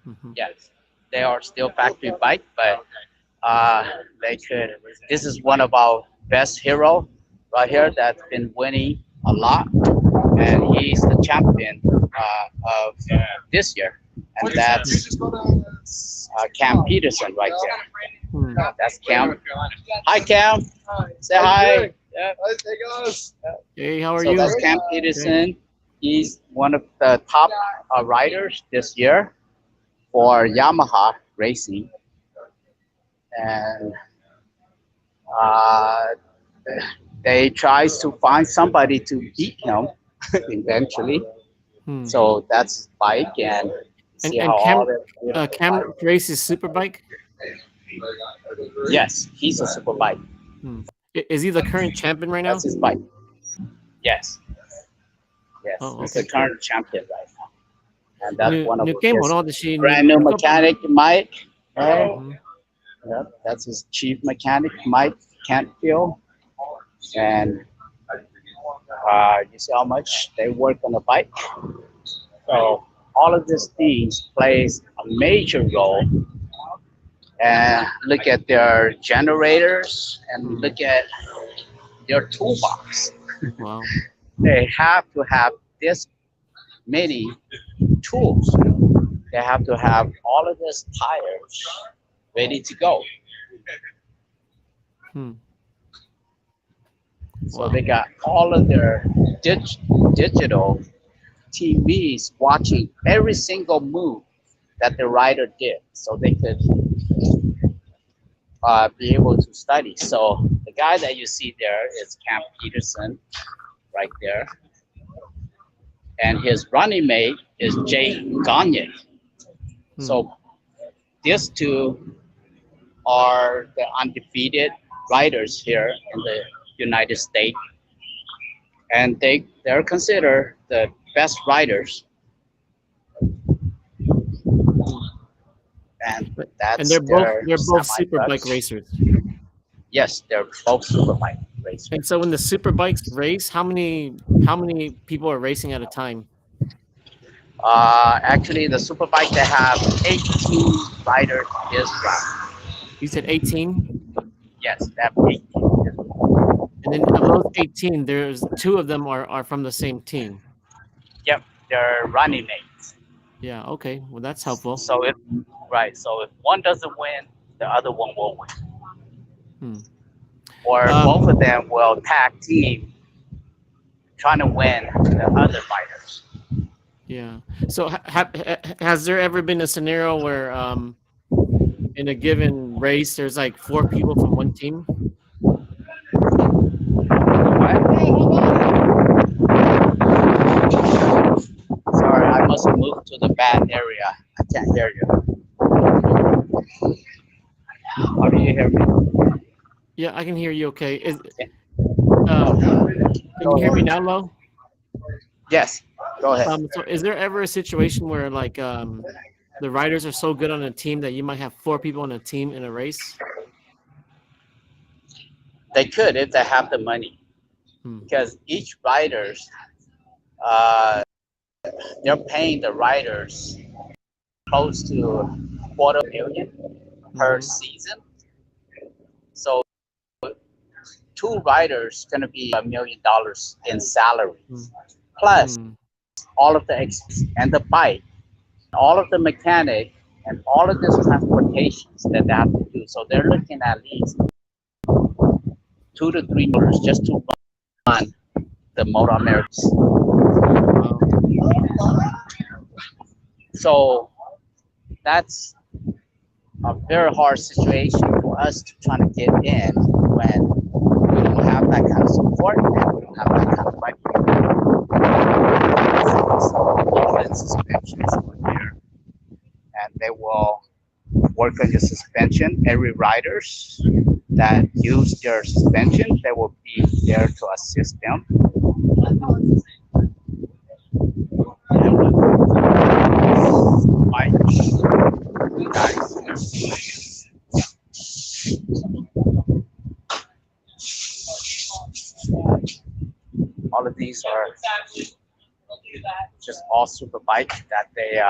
Hmm. yes, they are still factory bike, but uh, they could. This is one of our best hero right here that's been winning a lot, and he's the champion of this year, and that's Cam Peterson right there. Hmm. That's Cam. Hi, Cam. Say hi. Yeah. Hey, how are So you? that's Cam Peterson. He's one of the top riders this year for Yamaha Racing, and uh, they tries to find somebody to beat him eventually. Hmm. So that's bike, and see And how all the Cam races super bike. yes, he's a super bike. Hmm. Is he the current champion right now? That's his bike. Yes, yes, Oh, he's okay. the current champion right now, and that's one of New game his on all the she brand new mechanic, Mike. Mhm. Yep, that's his chief mechanic, Mike Cantfield, and you see how much they work on the bike. So all of these things plays a major role. And look at their generators and look at their toolbox. Wow. They have to have this many tools. They have to have all of these tires ready to go. Hmm. So Wow. they got all of their digital TVs watching every single move that the rider did, so they could be able to study. So the guy that you see there is Cam Peterson, right there, and his running mate is Jay Gagne. Hmm. So these two are the undefeated riders here in the United States, and they're considered the best riders, and And that's their they're both semi super bike trucks. racers. Yes, they're both super bike racers. And so when the super bikes race, how many people are racing at a time? Actually, the super bike they have 18 riders this round. You said 18? Yes, they have 18. And then of those 18, there's two of them are from the same team. Yep, they're running mates. Yeah, okay. Well, that's helpful. So if so if one doesn't win, the other one will win, Hmm. or both of them will tag team trying to win the other fighters. Yeah. So has there ever been a scenario where in a given race there's like four people from one team? Sorry, I must have moved to the bad area. I can't hear you. How do you hear me? Yeah, I can hear you. Okay. Go Can you hear me ahead. now, Lo? Yes, go ahead. So is there ever a situation where like the riders are so good on a team that you might have 4 people on a team in a race? They could if they have the money, Hmm. because each riders, uh, they're paying the riders close to $250,000 per Mhm. season. So 2 riders gonna be $1 million in salary, Mm. plus Mm. all of the expense and the bike, all of the mechanic, and all of this transportations that they have to do. So they're looking at least $2 to $3 just to run the MotoAmerica. Wow. So that's a very hard situation for us to try to get in when we don't have that kind of support and we don't have that kind of money. Even suspensions over here, and they will work on your suspension. Every riders that use their suspension, they will be there to assist them. Bike, guys. All of these are just all super bikes that they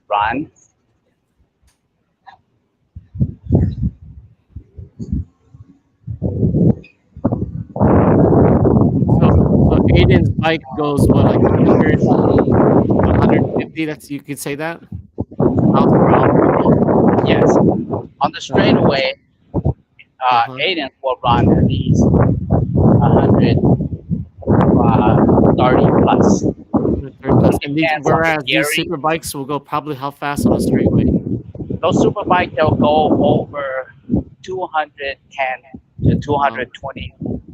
run. So Aiden's bike goes what, like 100, 150? That's, you could say that, miles per hour. Yes, on the straightaway, Uh-huh. Aiden will run at least 130 plus. 130 plus. And these, Depends on the whereas these gearing. super bikes will go probably how fast on a straightaway? Those super bikes, they'll go over 210 to 220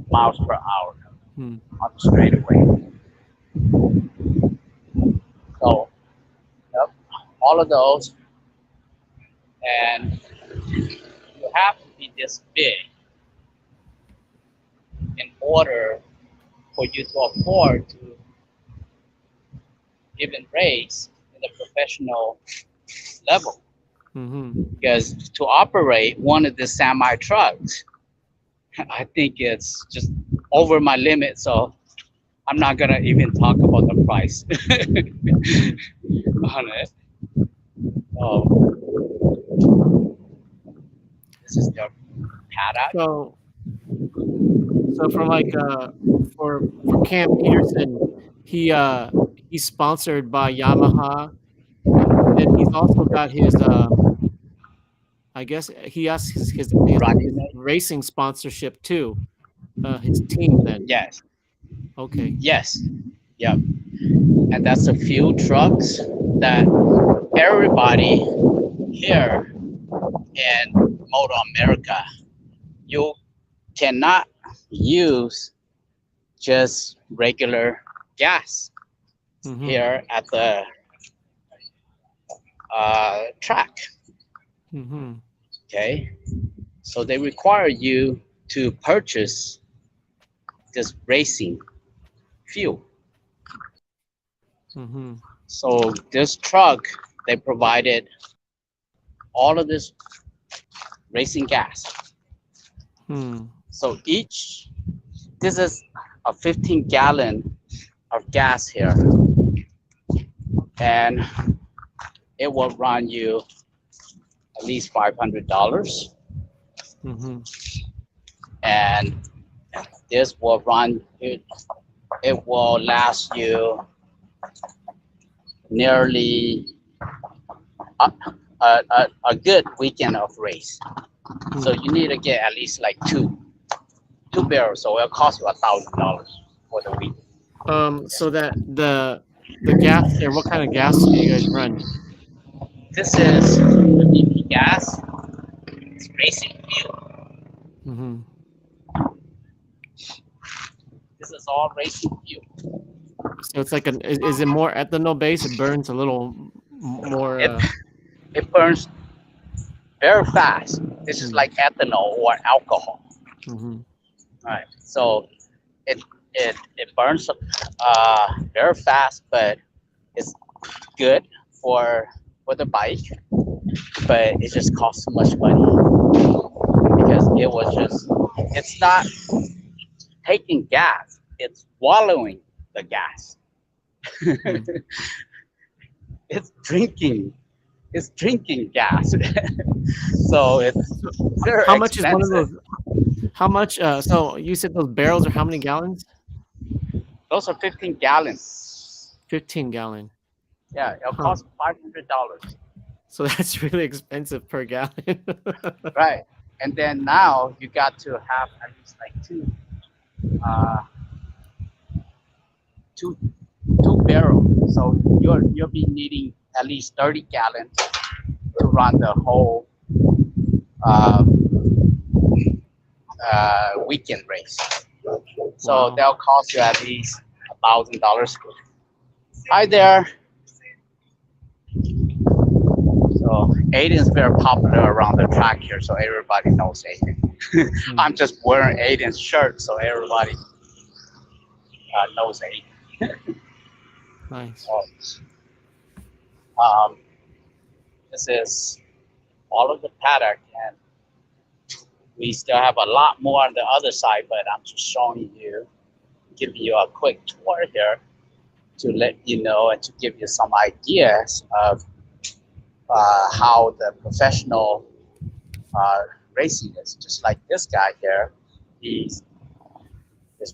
miles per hour Hmm. on the straightaway. So, yep, all of those, and you have to be this big in order for you to afford to even race in the professional level. Mm-hmm. Because to operate one of the semi trucks, I think it's just over my limit. So I'm not gonna even talk about the price on it. Oh, this is the paddock. So from like for Cam Peterson, he's sponsored by Yamaha, and then he's also got his I guess he has his racing sponsorship too. His team then. Yes, Okay. yes, yep. And that's a few trucks that everybody here in Moto America, you cannot use just regular gas Mm-hmm. here at the track. Mm-hmm. Okay, so they require you to purchase this racing fuel. Mm-hmm. So this truck, they provided all of this racing gas. Hmm. So this is a 15-gallon of gas here, and it will run you at least $500, Mm-hmm. and this will run it. It will last you nearly a good weekend of race. So you need to get at least like two barrels. So it'll cost you $1,000 for the week. So that the gas there, what kind of gas do you guys run? This is the BP gas. It's racing fuel. Mm-hmm. this is all racing fuel. So it's like is it more ethanol based? It burns a little more. It burns very fast. This is like ethanol or alcohol. Mhm. Right. So it burns very fast, but it's good for the bike. But it just costs too much money because it's not taking gas, it's swallowing the gas. it's drinking gas. So it's very How much expensive. is one of those? How much? So you said those barrels are how many gallons? Those are 15 gallons. 15 gallon. Yeah, it'll cost $500. So that's really expensive per gallon. Right. And then now you got to have at least like two barrels. So you'll be needing at least 30 gallons to run the whole weekend race. So Wow. they'll cost you at least $1,000. Hi there. So Aiden's very popular around the track here, so everybody knows Aiden. I'm just wearing Aiden's shirt, so everybody knows Aiden. Nice. This is all of the paddock, and we still have a lot more on the other side, but I'm just showing you, giving you a quick tour here to let you know and to give you some ideas of how the professional racing is. Just like this guy here, he's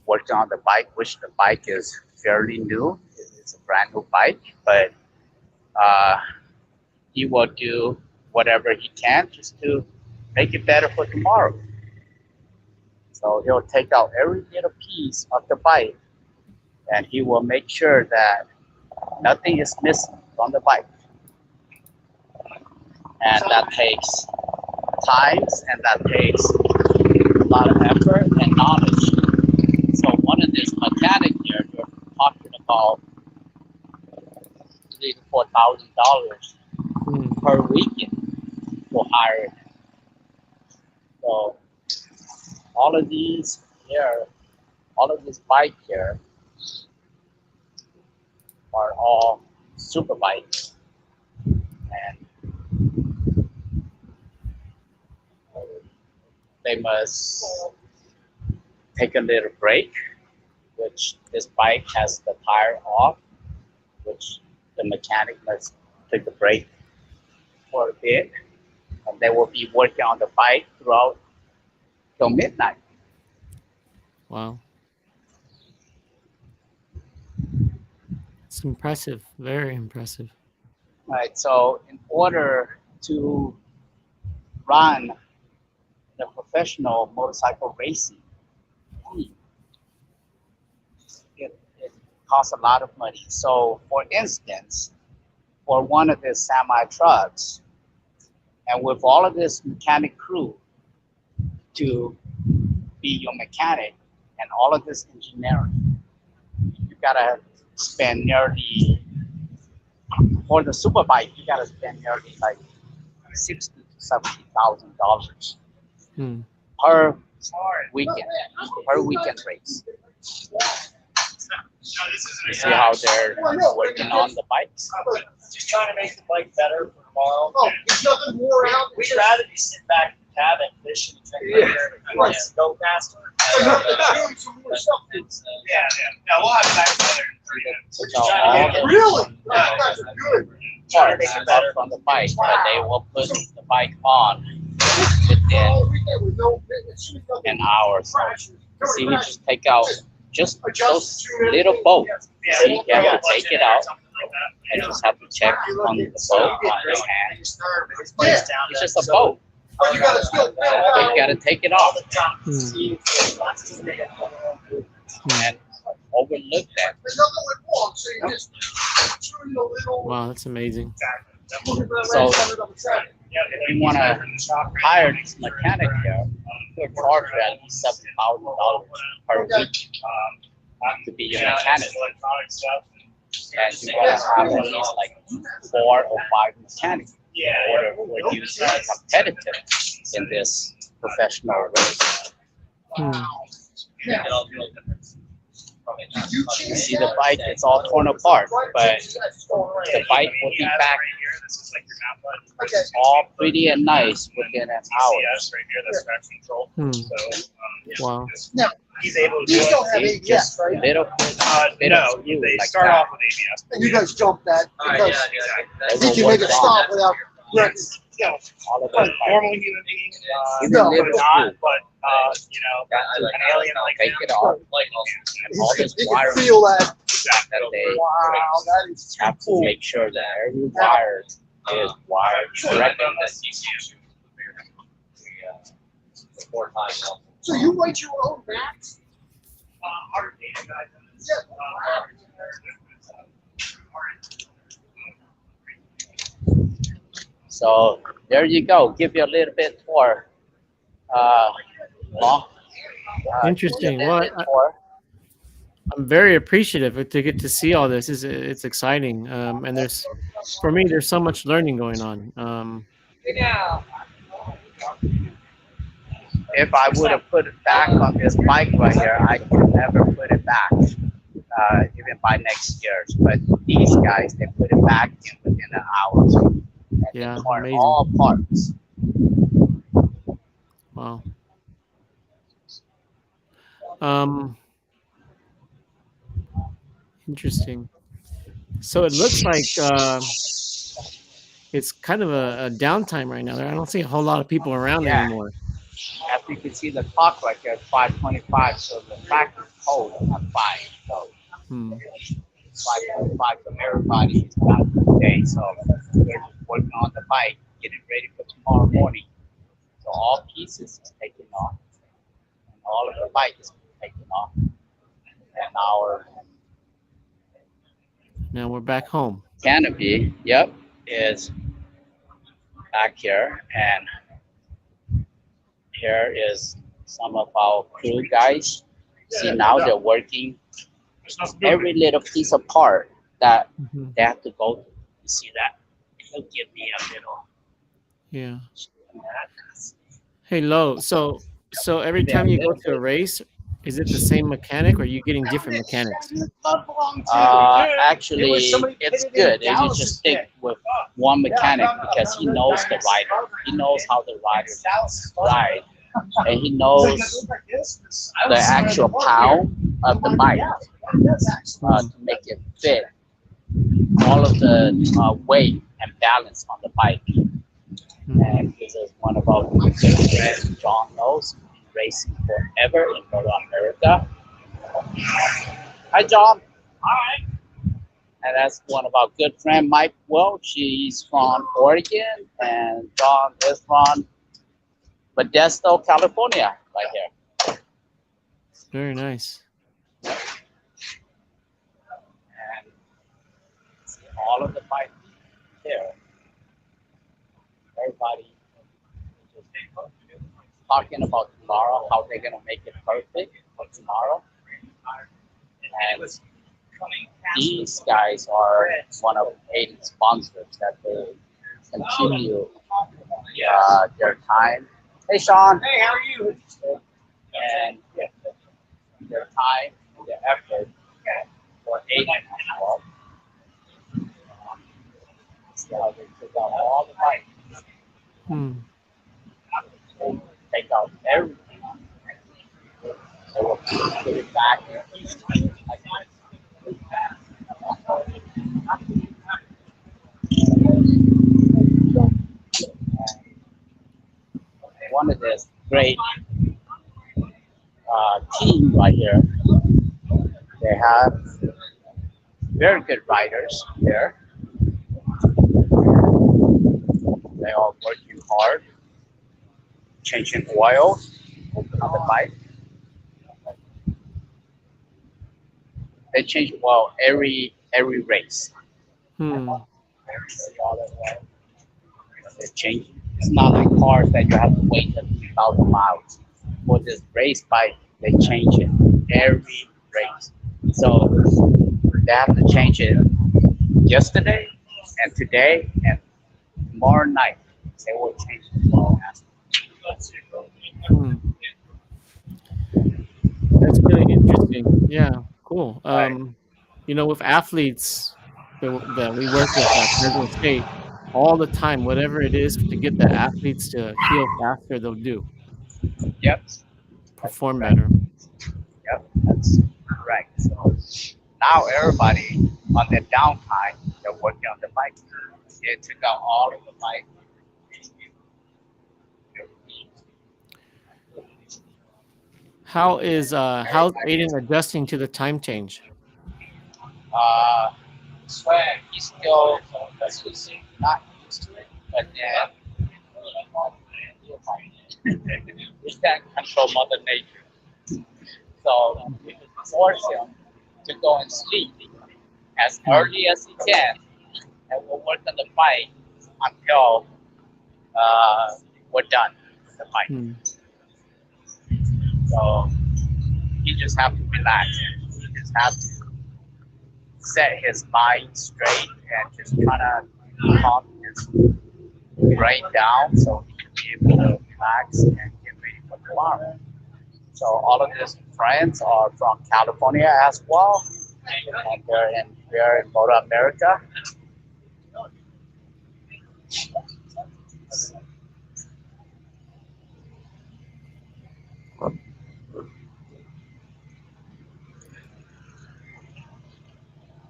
working on the bike, which the bike is fairly new. It's a brand new bike, but he will do whatever he can just to make it better for tomorrow. So he'll take out every little piece of the bike, and he will make sure that nothing is missing from the bike. And that takes time, and that takes a lot of effort and knowledge. So one of these mechanic here, you're talking about $3,000 to $4,000 per weekend to hire. So all of these here, all of this bike here are all super bikes, and they must take a little break, which this bike has the tire off, which the mechanic must take a break for a bit, and they will be working on the bike throughout till midnight. Wow. It's impressive. Very impressive. Right. So in order to run the professional motorcycle racing, it costs a lot of money. So for instance, for one of the semi trucks, and with all of this mechanic crew to be your mechanic and all of this engineering, you gotta spend nearly, for the super bike, you gotta spend nearly like $60,000 to $70,000 per weekend race. You see how they're working on the bikes? Just trying to make the bike better for tomorrow. Oh, there's nothing more out. We'd rather be sitting back in the cabin fishing and drinking beer and go faster. Yeah, we'll have time together. Really? Trying to make it better from the bike, but they will put the bike on within an hour. So you see, he just take out just those little bolts. See, you have to take it out and just have to check on the bolt on his hand. It's just a bolt. But you gotta take it off and overlook that. Wow, that's amazing. So if you want to hire this mechanic here, you'll charge you at least $7,000 per week. to be your Yeah, mechanic. electronic stuff. And you gotta have at least like 4 or 5 mechanics Yeah. in order for you to be competitive in this professional race. Hmm. You see the bike, it's all torn apart, but the bike will be back This is like your mouth button. all pretty and nice within an hour. TCS right here, that's traction control. Hmm. So, Wow. he's able to do These don't it. have See, ABS, just right? little bit No, of screw they like start that. off with ABS. And you guys jump that because They he will can work make it on stop without wrecking. Yeah, all of but those normal bikes. human being, Even No. little not, screw. but an alien like Take him. it off. All He this can wiring feel that. that they Wow, that is have to cool. make sure that every wire is wired correctly. So you write your own maps? So there you go. Give you a little bit more long. Interesting. Give you a Well, little bit more. I'm very appreciative to get to see all this. It's exciting, and for me, there's so much learning going on. If I would have put it back on this bike right here, I could never put it back, even by next year. But these guys, they put it back in within an hour. And Yeah, they tore amazing. all parts. Wow. Um, Interesting. So it looks like it's kind of a downtime right now. I don't see a whole lot of people around Yeah. anymore. As you can see, the clock right here is 5:25, so the track is cold at 5. So Hmm. 5:25, so everybody is done for the day. So they're just working on the bike, getting ready for tomorrow morning. So all pieces is taken off, and all of the bike is taken off. And our Now we're back home. canopy, yep, is back here, and here is some of our crew guys. See, now they're working every little piece of part that Mhm. they have to go through. You see that? It'll give me a little. Yeah. Hey, Lo. So every Yeah, time you go little to a race, is it the same mechanic or are you getting different mechanics? Actually, it's good if you just stick with one mechanic because he knows the rider. He knows how the riders ride, and he knows the actual pound of the bike to make it fit all of the weight and balance on the bike. And this is one of our good friends, John knows, been racing forever in MotoAmerica. Hi, John. Hi. And that's one of our good friend, Mike Welch. She's from Oregon, and John is from Modesto, California, right here. Very nice. And see all of the bikes here. Everybody is just talking about tomorrow, how they're gonna make it perfect for tomorrow. And these guys are one of Aiden's sponsors that they continue their time. Hey, Sean. Hey, how are you? And their time and their effort for Aiden as well. See how they took out all the bikes. Hmm. They take out everything. They will put it back in pieces like one of this great team right here. They have very good riders here. They are working hard, changing oil on the bike. They change oil every race. Hmm. See all that oil? They change. It's not like cars that you have to wait a few thousand miles. For this race bike, they change it every race. So they have to change it yesterday and today and tomorrow night. They will change it tomorrow. Hmm. That's really interesting. Yeah, cool. Right. With athletes that we work with at Fresno State, all the time, whatever it is to get the athletes to heal faster, they'll do, Yep. That's perform correct. better. Yep. That's correct. So now everybody on their downtime, they're working on the bike. They took out all of the bike. How's Aiden adjusting to the time change? Swag, he's still not used to it, but then he can't control Mother Nature. So we just force him to go and sleep as early as he can, and we'll work on the bike until we're done with the bike. Hmm. So he just have to relax. He just have to set his mind straight and just try to calm his brain down so he can be able to relax and get ready for tomorrow. So all of his friends are from California as well, and we're in MotoAmerica.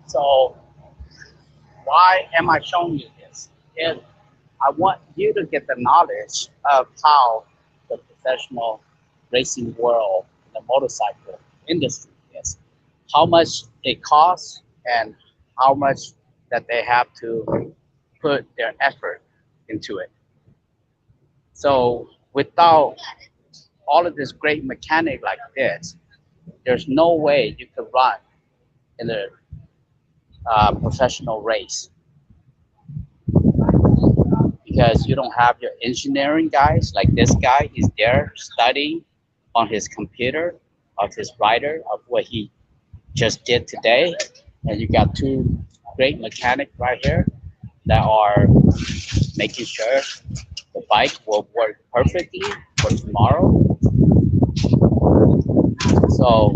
So why am I showing you this? Is I want you to get the knowledge of how the professional racing world, the motorcycle industry is, how much it costs, and how much that they have to put their effort into it. So without all of this great mechanic like this, there's no way you could run in a professional race because you don't have your engineering guys. Like this guy is there studying on his computer of his rider of what he just did today, and you got two great mechanics right here that are making sure the bike will work perfectly for tomorrow. So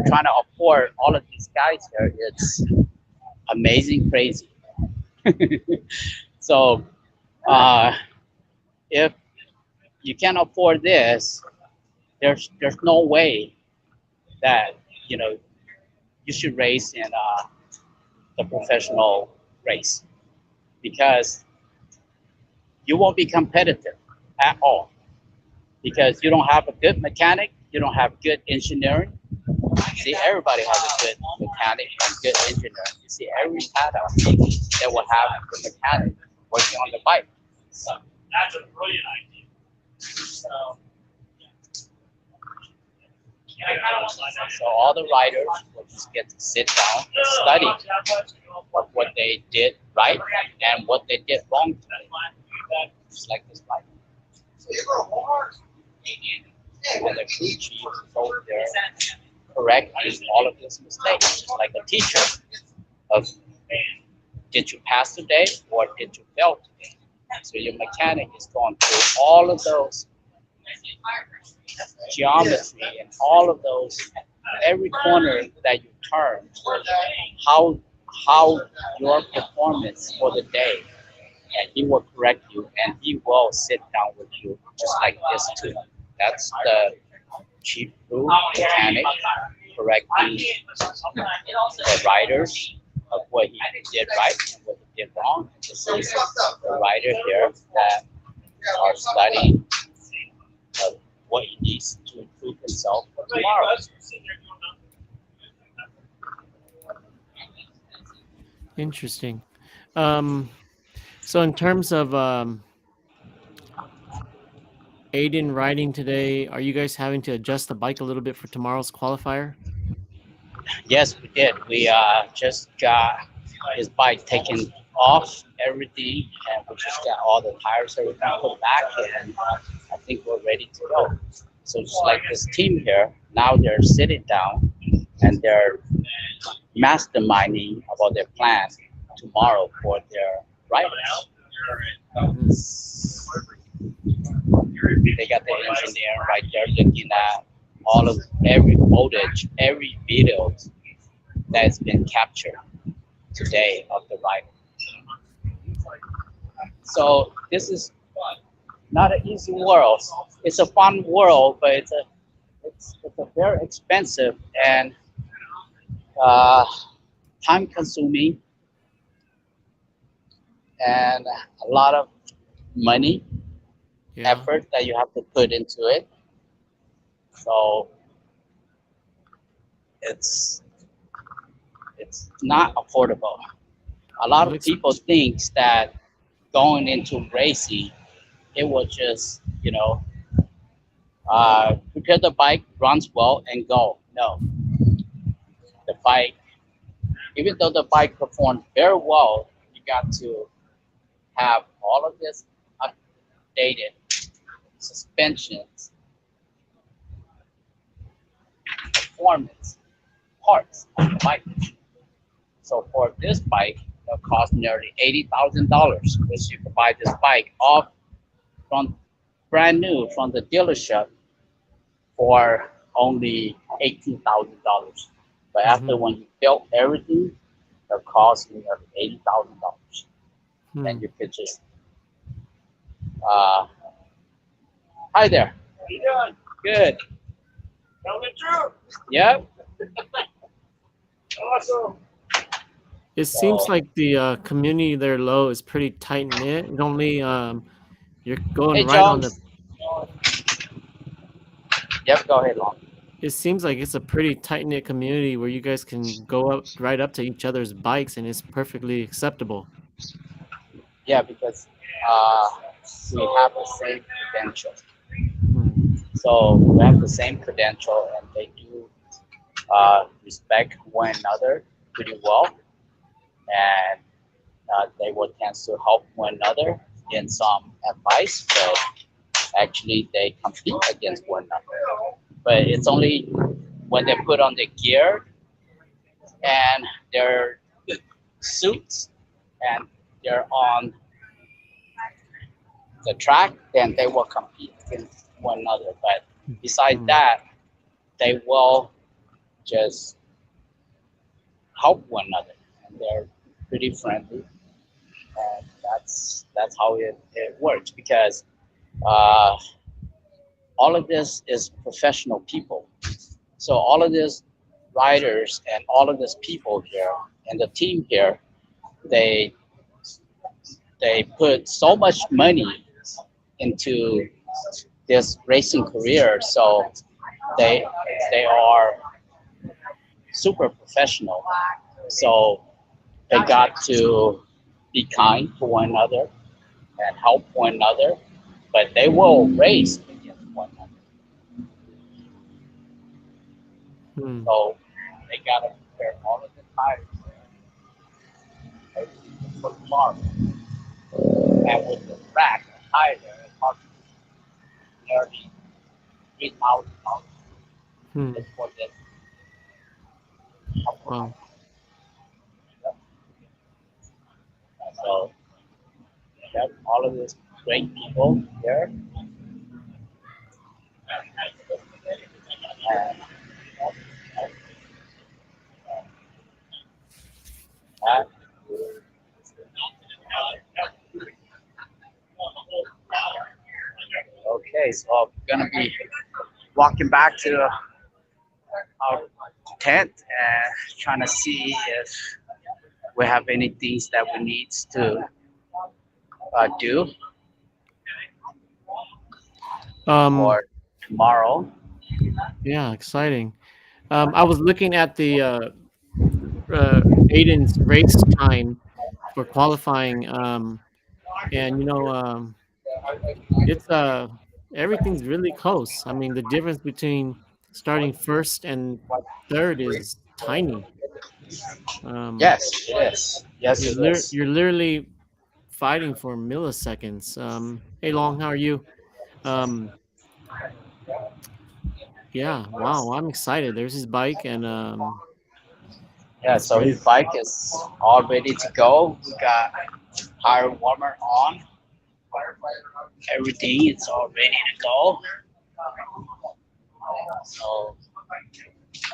trying to afford all of these guys here, it's amazing crazy. So if you can't afford this, there's no way that you should race in the professional race because you won't be competitive at all because you don't have a good mechanic, you don't have good engineering. See, everybody has a good mechanic and good engineer. You see, every paddock they will have the mechanic working on the bike. That's a brilliant idea. So, So all the riders will just get to sit down and study what they did right and what they did wrong today. Just like this bike. And the crew chief is over there correcting all of his mistakes, just like a teacher of did you pass today or did you fail today? So your mechanic is going through all of those geometry and all of those every corner that you turn, how your performance for the day, and he will correct you and he will sit down with you just like this too. That's the chief crew mechanic correcting the riders of what he did right and what he did wrong. This is the rider here that are studying what he needs to improve himself for tomorrow. Interesting. So in terms of Aiden riding today, are you guys having to adjust the bike a little bit for tomorrow's qualifier? Yes, we did. We just got his bike taken off, everything, and we just got all the tires, everything put back, and I think we're ready to go. So just like this team here, now they're sitting down and they're masterminding about their plan tomorrow for their riders. Mhm. They got the engineer right there looking at all of every footage, every video that's been captured today of the rider. So this is not an easy world. It's a fun world, but it's a very expensive and uh, time consuming and a lot of money Yeah. effort that you have to put into it. So it's it's not affordable. A lot It of looks. people thinks that going into racing, it will just prepare the bike, runs well, and go. No, the bike, even though the bike performs very well, you got to have all of this updated suspensions, performance parts of the bike. So for this bike, it'll cost nearly $80,000, which you can buy this bike off from brand new from the dealership for only $18,000. But after Mhm. when you build everything, it'll cost nearly $80,000. Hmm. And you could just uh, hi there. How you doing? Good. Coming through. Yep. Awesome. It seems So like the community there low is pretty tight knit. It only you're going hey right on the. Jones. Yep, go ahead, Long. It seems like it's a pretty tight knit community where you guys can go up right up to each other's bikes and it's perfectly acceptable. Yeah, because uh, we have the same credential. Hmm. So we have the same credential, and they do respect one another pretty well, and they will tend to help one another in some advice, but actually they compete against one another. But it's only when they put on the gear and their suits and they're on the track, then they will compete against one another. But besides Hmm. that, they will just help one another, and they're pretty friendly. And that's how it works because uh, all of this is professional people. So all of these riders and all of these people here and the team here, they they put so much money into this racing career. So they they are super professional. So they got to be kind to one another and help one another, but they will race against one another. Hmm. So they got to prepare all of the tires everything for tomorrow. And with the rack and tire there, it costs nearly $3,000 Hmm. just for this. Wow. So that's all of these great people here. And that, okay, so I'm gonna be walking back to our tent and trying to see if we have any things that we need to do Um. for tomorrow. Yeah. Exciting. I was looking at the uh, Aiden's race time for qualifying. And it's everything's really close. I mean, the difference between starting first and third is tiny. Um, Yes, it is. Yes, it is. you're literally fighting for milliseconds. Hey, Long, how are you? Um, yeah, wow, I'm excited. There's his bike, and Yeah, That's so great. his bike is all ready to go. We got tire warmer on. Everything is all ready to go. So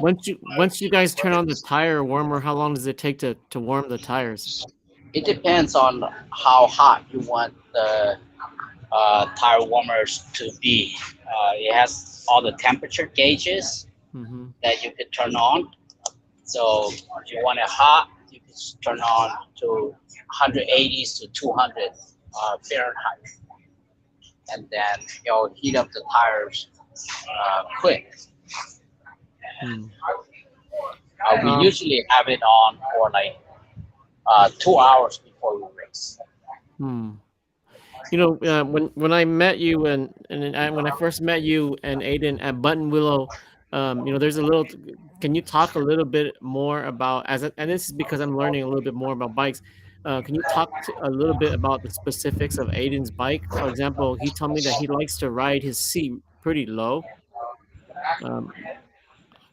Once you guys turn on the tire warmer, how long does it take to warm the tires? it depends on how hot you want the tire warmers to be. It has all the temperature gauges Mm-hmm. that you could turn on. So if you want it hot, you can turn on to 180s to 200 Fahrenheit, and then it'll heat up the tires quick. Hmm. We Um, usually have it on for like 2 hours before we race. hmm. When I met you when I first met you and Aiden at Button Willow, there's a little. Can you talk a little bit more about and this is because I'm learning a little bit more about bikes. Can you talk a little bit about the specifics of Aiden's bike? For example, he told me that he likes to ride his seat pretty low. Um,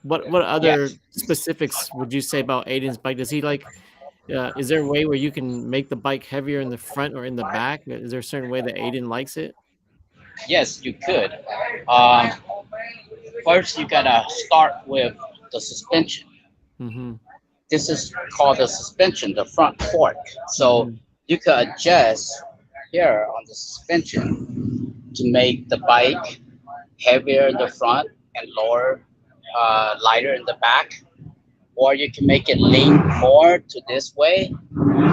what other Yes, specifics would you say about Aiden's bike? Does he like? Is there a way where you can make the bike heavier in the front or in the back? Is there a certain way that Aiden likes it? yes, you could. Um, First, you gotta start with the suspension. Mhm. This is called the suspension, the front fork. So Mhm. you could adjust here on the suspension to make the bike heavier in the front and lighter in the back, or you can make it lean more to this way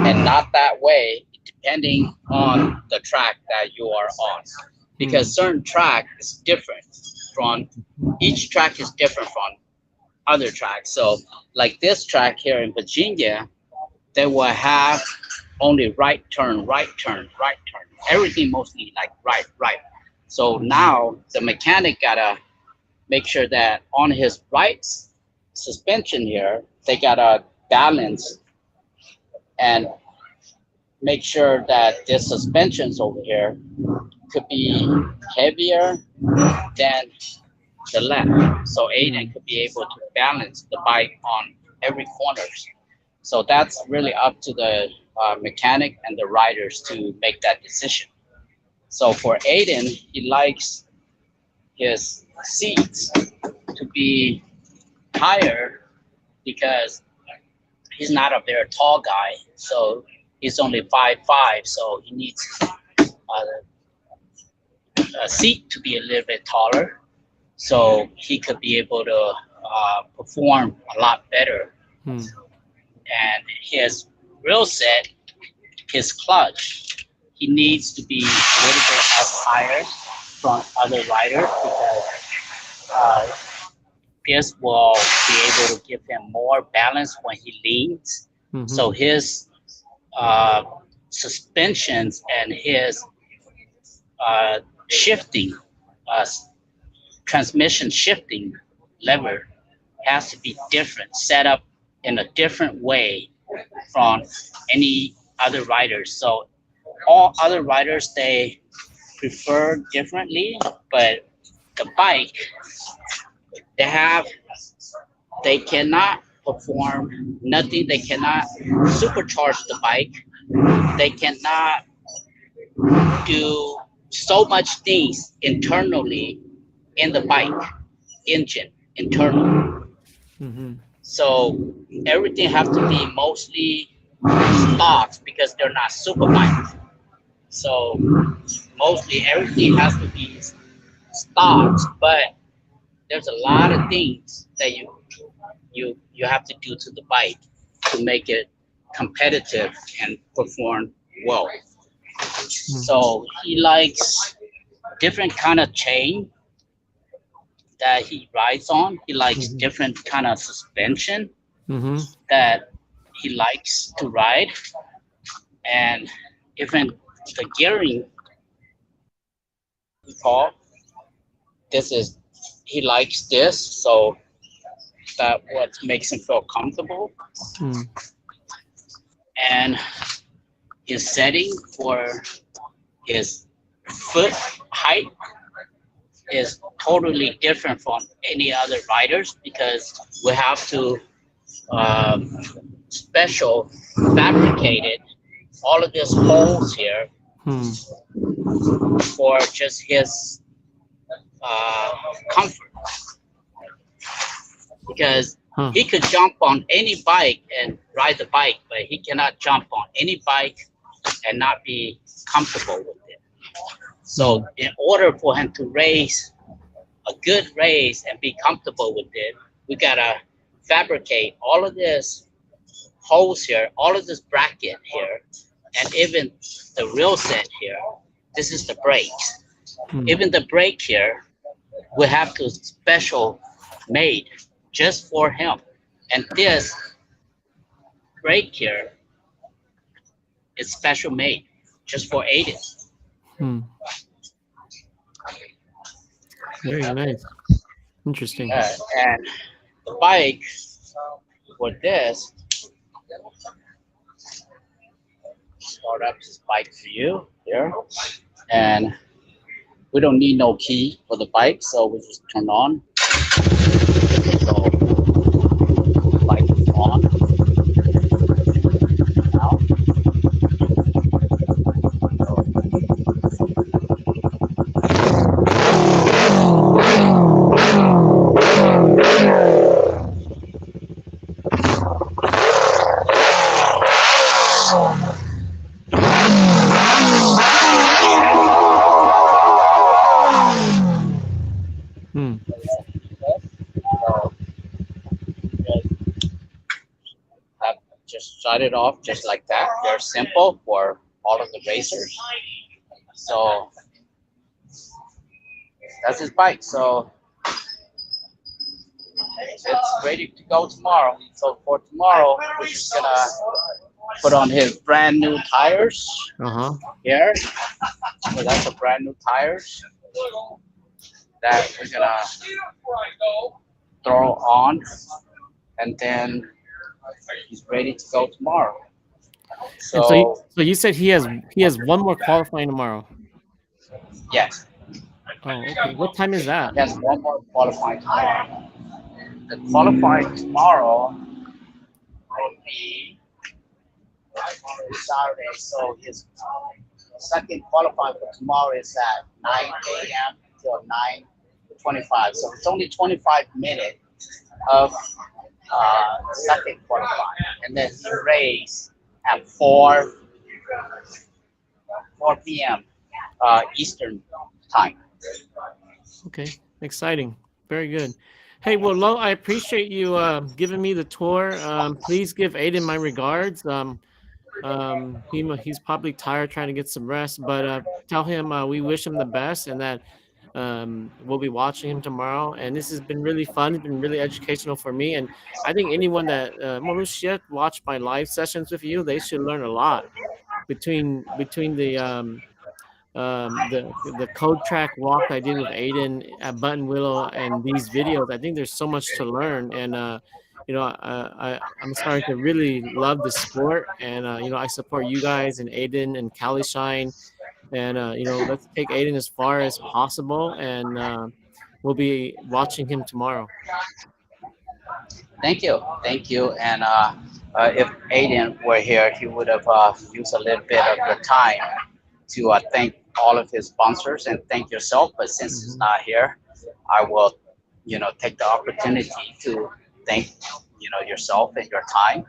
and not that way, depending on the track that you are on. Because certain track is different from each track is different from other tracks. So, like this track here in Virginia, they will have only right turn, right turn, right turn. Everything mostly like right, right. So Mhm. now the mechanic gotta make sure that on his right suspension here, they gotta balance and make sure that this suspensions over here could be heavier than the left. So Aiden Mhm. could be able to balance the bike on every corners. So that's really up to the mechanic and the riders to make that decision. So for Aiden, he likes his seats to be higher because he's not a very tall guy. So he's only 5'5", so he needs a seat to be a little bit taller so he could be able to perform a lot better. Mhm. And his real set, his clutch, he needs to be a little bit up higher from other riders because uh, this will be able to give him more balance when he leans. So Mhm. his uh, suspensions and his uh, shifting, uh, transmission shifting lever has to be different, set up in a different way from any other riders. So all other riders they prefer differently, but the bike they they cannot perform nothing. They cannot supercharge the bike. They cannot do so much things internally in the bike engine internal. Mhm. So everything has to be mostly stocks because they're not super bikes. So mostly everything has to be stocks, but there's a lot of things that you have to do to the bike to make it competitive and perform well. Mhm. So he likes different kind of chain that he rides on. He likes Mhm. different kind of suspension Mhm. that he likes to ride, and even the gearing we call this is he likes this, so that what makes him feel comfortable. Mhm. And his setting for his foot height is totally different from any other riders because we have to special fabricated all of these holes here Hmm. for just his comfort, because Huh. he could jump on any bike and ride the bike, but he cannot jump on any bike and not be comfortable with it. So in order for him to race a good race and be comfortable with it, we gotta fabricate all of this holes here, all of this bracket here, and even the real set here. This is the brakes. Hmm. Even the brake here, we have to special made just for him. And this brake here is special made just for Aiden. Hmm. Very nice. Interesting. And the bike for this, start up this bike for you here. And we don't need no key for the bike, so we just turn on. So the bike is on. Now. Hmm. So just shut it off just like that. Very simple for all of the racers. So that's his bike. So it's ready to go tomorrow. So for tomorrow, we're just gonna put on his brand new tires Uh-huh. here. So that's the brand new tires that we're gonna throw on, and then he's ready to go tomorrow. And So so you said he has one more qualifying tomorrow. yes, Oh, okay. What time is that? he has one more qualifying tomorrow. The qualifying tomorrow will be Saturday. So his second qualifying for tomorrow is at 9 a.m. till 9:25. So it's only 25 minutes of second qualifying, and then he race at 4 p.m. Eastern time. Okay. Exciting. Very good. Hey, well, Lo, I appreciate you giving me the tour. Please give Aiden my regards. He's probably tired trying to get some rest, but tell him we wish him the best and that we'll be watching him tomorrow. And this has been really fun. It's been really educational for me. And I think anyone that watched my live sessions with you, they should learn a lot between the code track walk I did with Aiden at Button Willow and these videos. I think there's so much to learn, and I'm starting to really love the sport, and I support you guys and Aiden and Cali Shine, and let's take Aiden as far as possible, and we'll be watching him tomorrow. Thank you. And if Aiden were here, he would have used a little bit of your time to thank all of his sponsors and thank yourself. But since he's not here, I will, take the opportunity to thank, yourself and your time,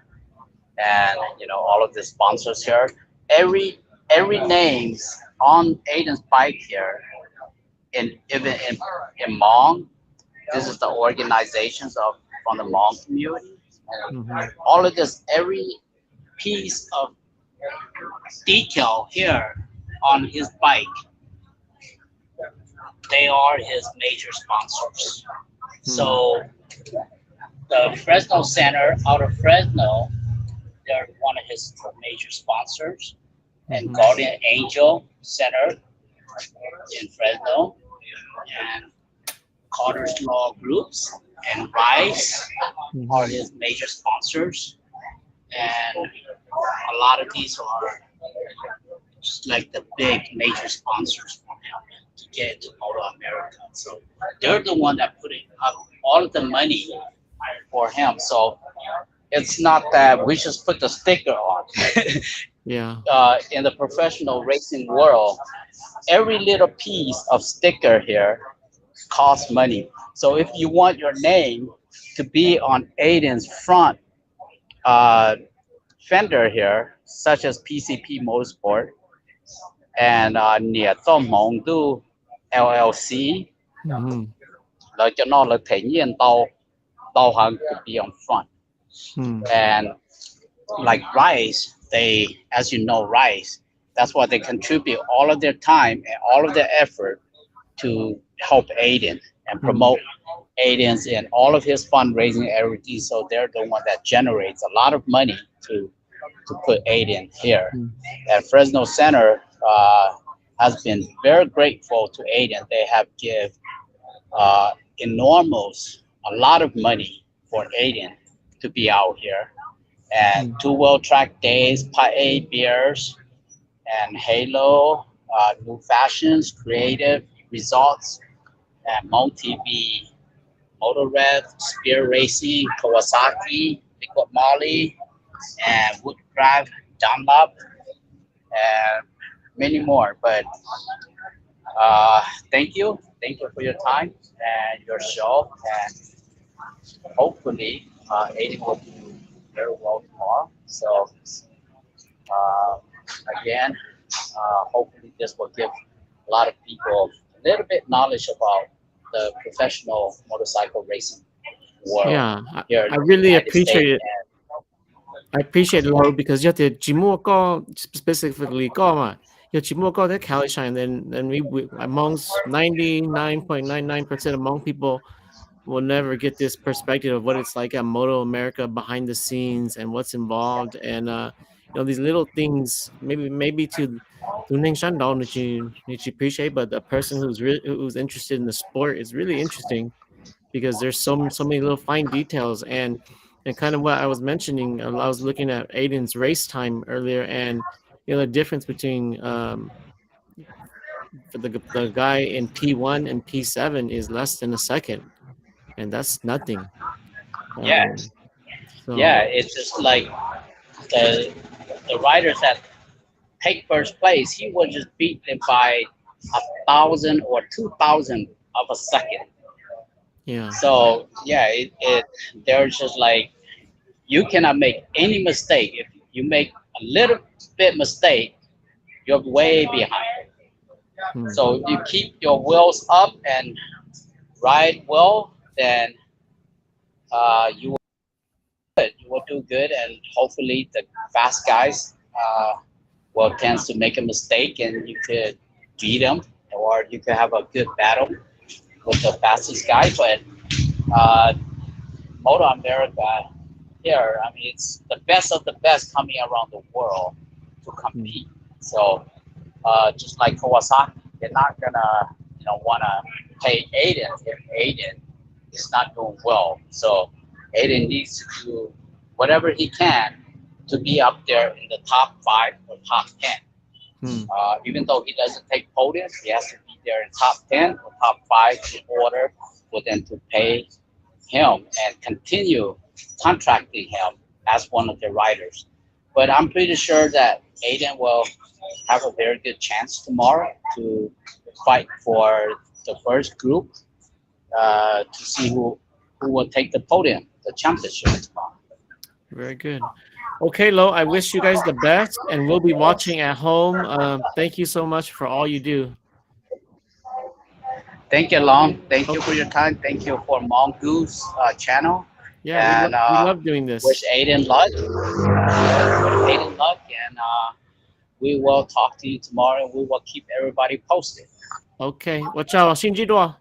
and all of the sponsors here. Every names on Aiden's bike here, and even in Hmong, this is the organizations from the Hmong community. And all of this, every piece of detail here on his bike, they are his major sponsors. So the Fresno Center out of Fresno, they're one of his major sponsors, and Guardian Angel Center in Fresno, and Carter's Law Groups and Rice are his major sponsors. And a lot of these are just like the big major sponsors for him to get to MotoAmerica. So they're the one that putting up all of the money for him. So it's not that we just put the sticker on. Yeah. In the professional racing world, every little piece of sticker here costs money. So if you want your name to be on Aiden's front uh, fender here, such as PCP Motorsport and near Hmongoose LLC, Mm-hmm. là cho nó là thể nhiên tàu hàng to be on front. Hmm. And like Rice, they, as you know, Rice, that's why they contribute all of their time and all of their effort to help Aiden and promote Aiden's and all of his fundraising everything. So they're the one that generates a lot of money to put Aiden here. Hmm. And Fresno Center has been very grateful to Aiden. They have give enormous a lot of money for Aiden to be out here. And two world track days, parade beers, and Halo, new fashions, creative results, and multi-V, Motor Rev, Spear Racing, Kawasaki, Liquid Molly, and Woodcraft, Dunlop, and many more. But thank you for your time and your show, and hopefully Aiden will do very well tomorrow. So uh, again, hopefully this will give a lot of people a little bit knowledge about the professional motorcycle racing world Yeah. here in I the really United appreciate States. it. I appreciate it, Lo, because you have to Jimogo specifically Goma. You Jimogo that Kalisha, and then we amongst 99.99% of Hmong people will never get this perspective of what it's like at Moto America behind the scenes and what's involved, and these little things maybe to Ning Shandong that you appreciate, but a person who's interested in the sport is really interesting because there's so many little fine details, and kind of what I was mentioning. I was looking at Aiden's race time earlier, and the difference between for the guy in P1 and P7 is less than a second, and that's nothing. Yeah, So yeah, it's just like the the riders that take first place, he will just beat them by 1,000 or 2,000 of a second. yeah. So yeah, it they're just like you cannot make any mistake. If you make a little bit mistake, you're way behind. Hmm. So if you keep your wheels up and ride well, then you will do good, and hopefully the fast guys will tend to make a mistake, and you could beat them, or you could have a good battle with the fastest guy. But uh, Moto America here, I mean, it's the best of the best coming around the world to compete. So just like Kawasaki, they're not gonna wanna pay Aiden if Aiden is not doing well. So Aiden needs to do whatever he can to be up there in the top 5 or top 10. Hmm. Even though he doesn't take podiums, he has to be there in top 10 or top 5 in order for them to pay him and continue contracting him as one of their riders. But I'm pretty sure that Aiden will have a very good chance tomorrow to fight for the first group to see who will take the podium, the championship tomorrow. Very good. Okay, Lo, I wish you guys the best, and we'll be watching at home. Thank you so much for all you do. Thank you, Long. Thank you for your time. Thank you for Hmongoose channel. Yeah, And we love doing wish this. Aiden luck. Aiden luck, and we will talk to you tomorrow. And we will keep everybody posted. Okay, 我叫辛基多。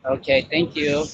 Okay, thank you.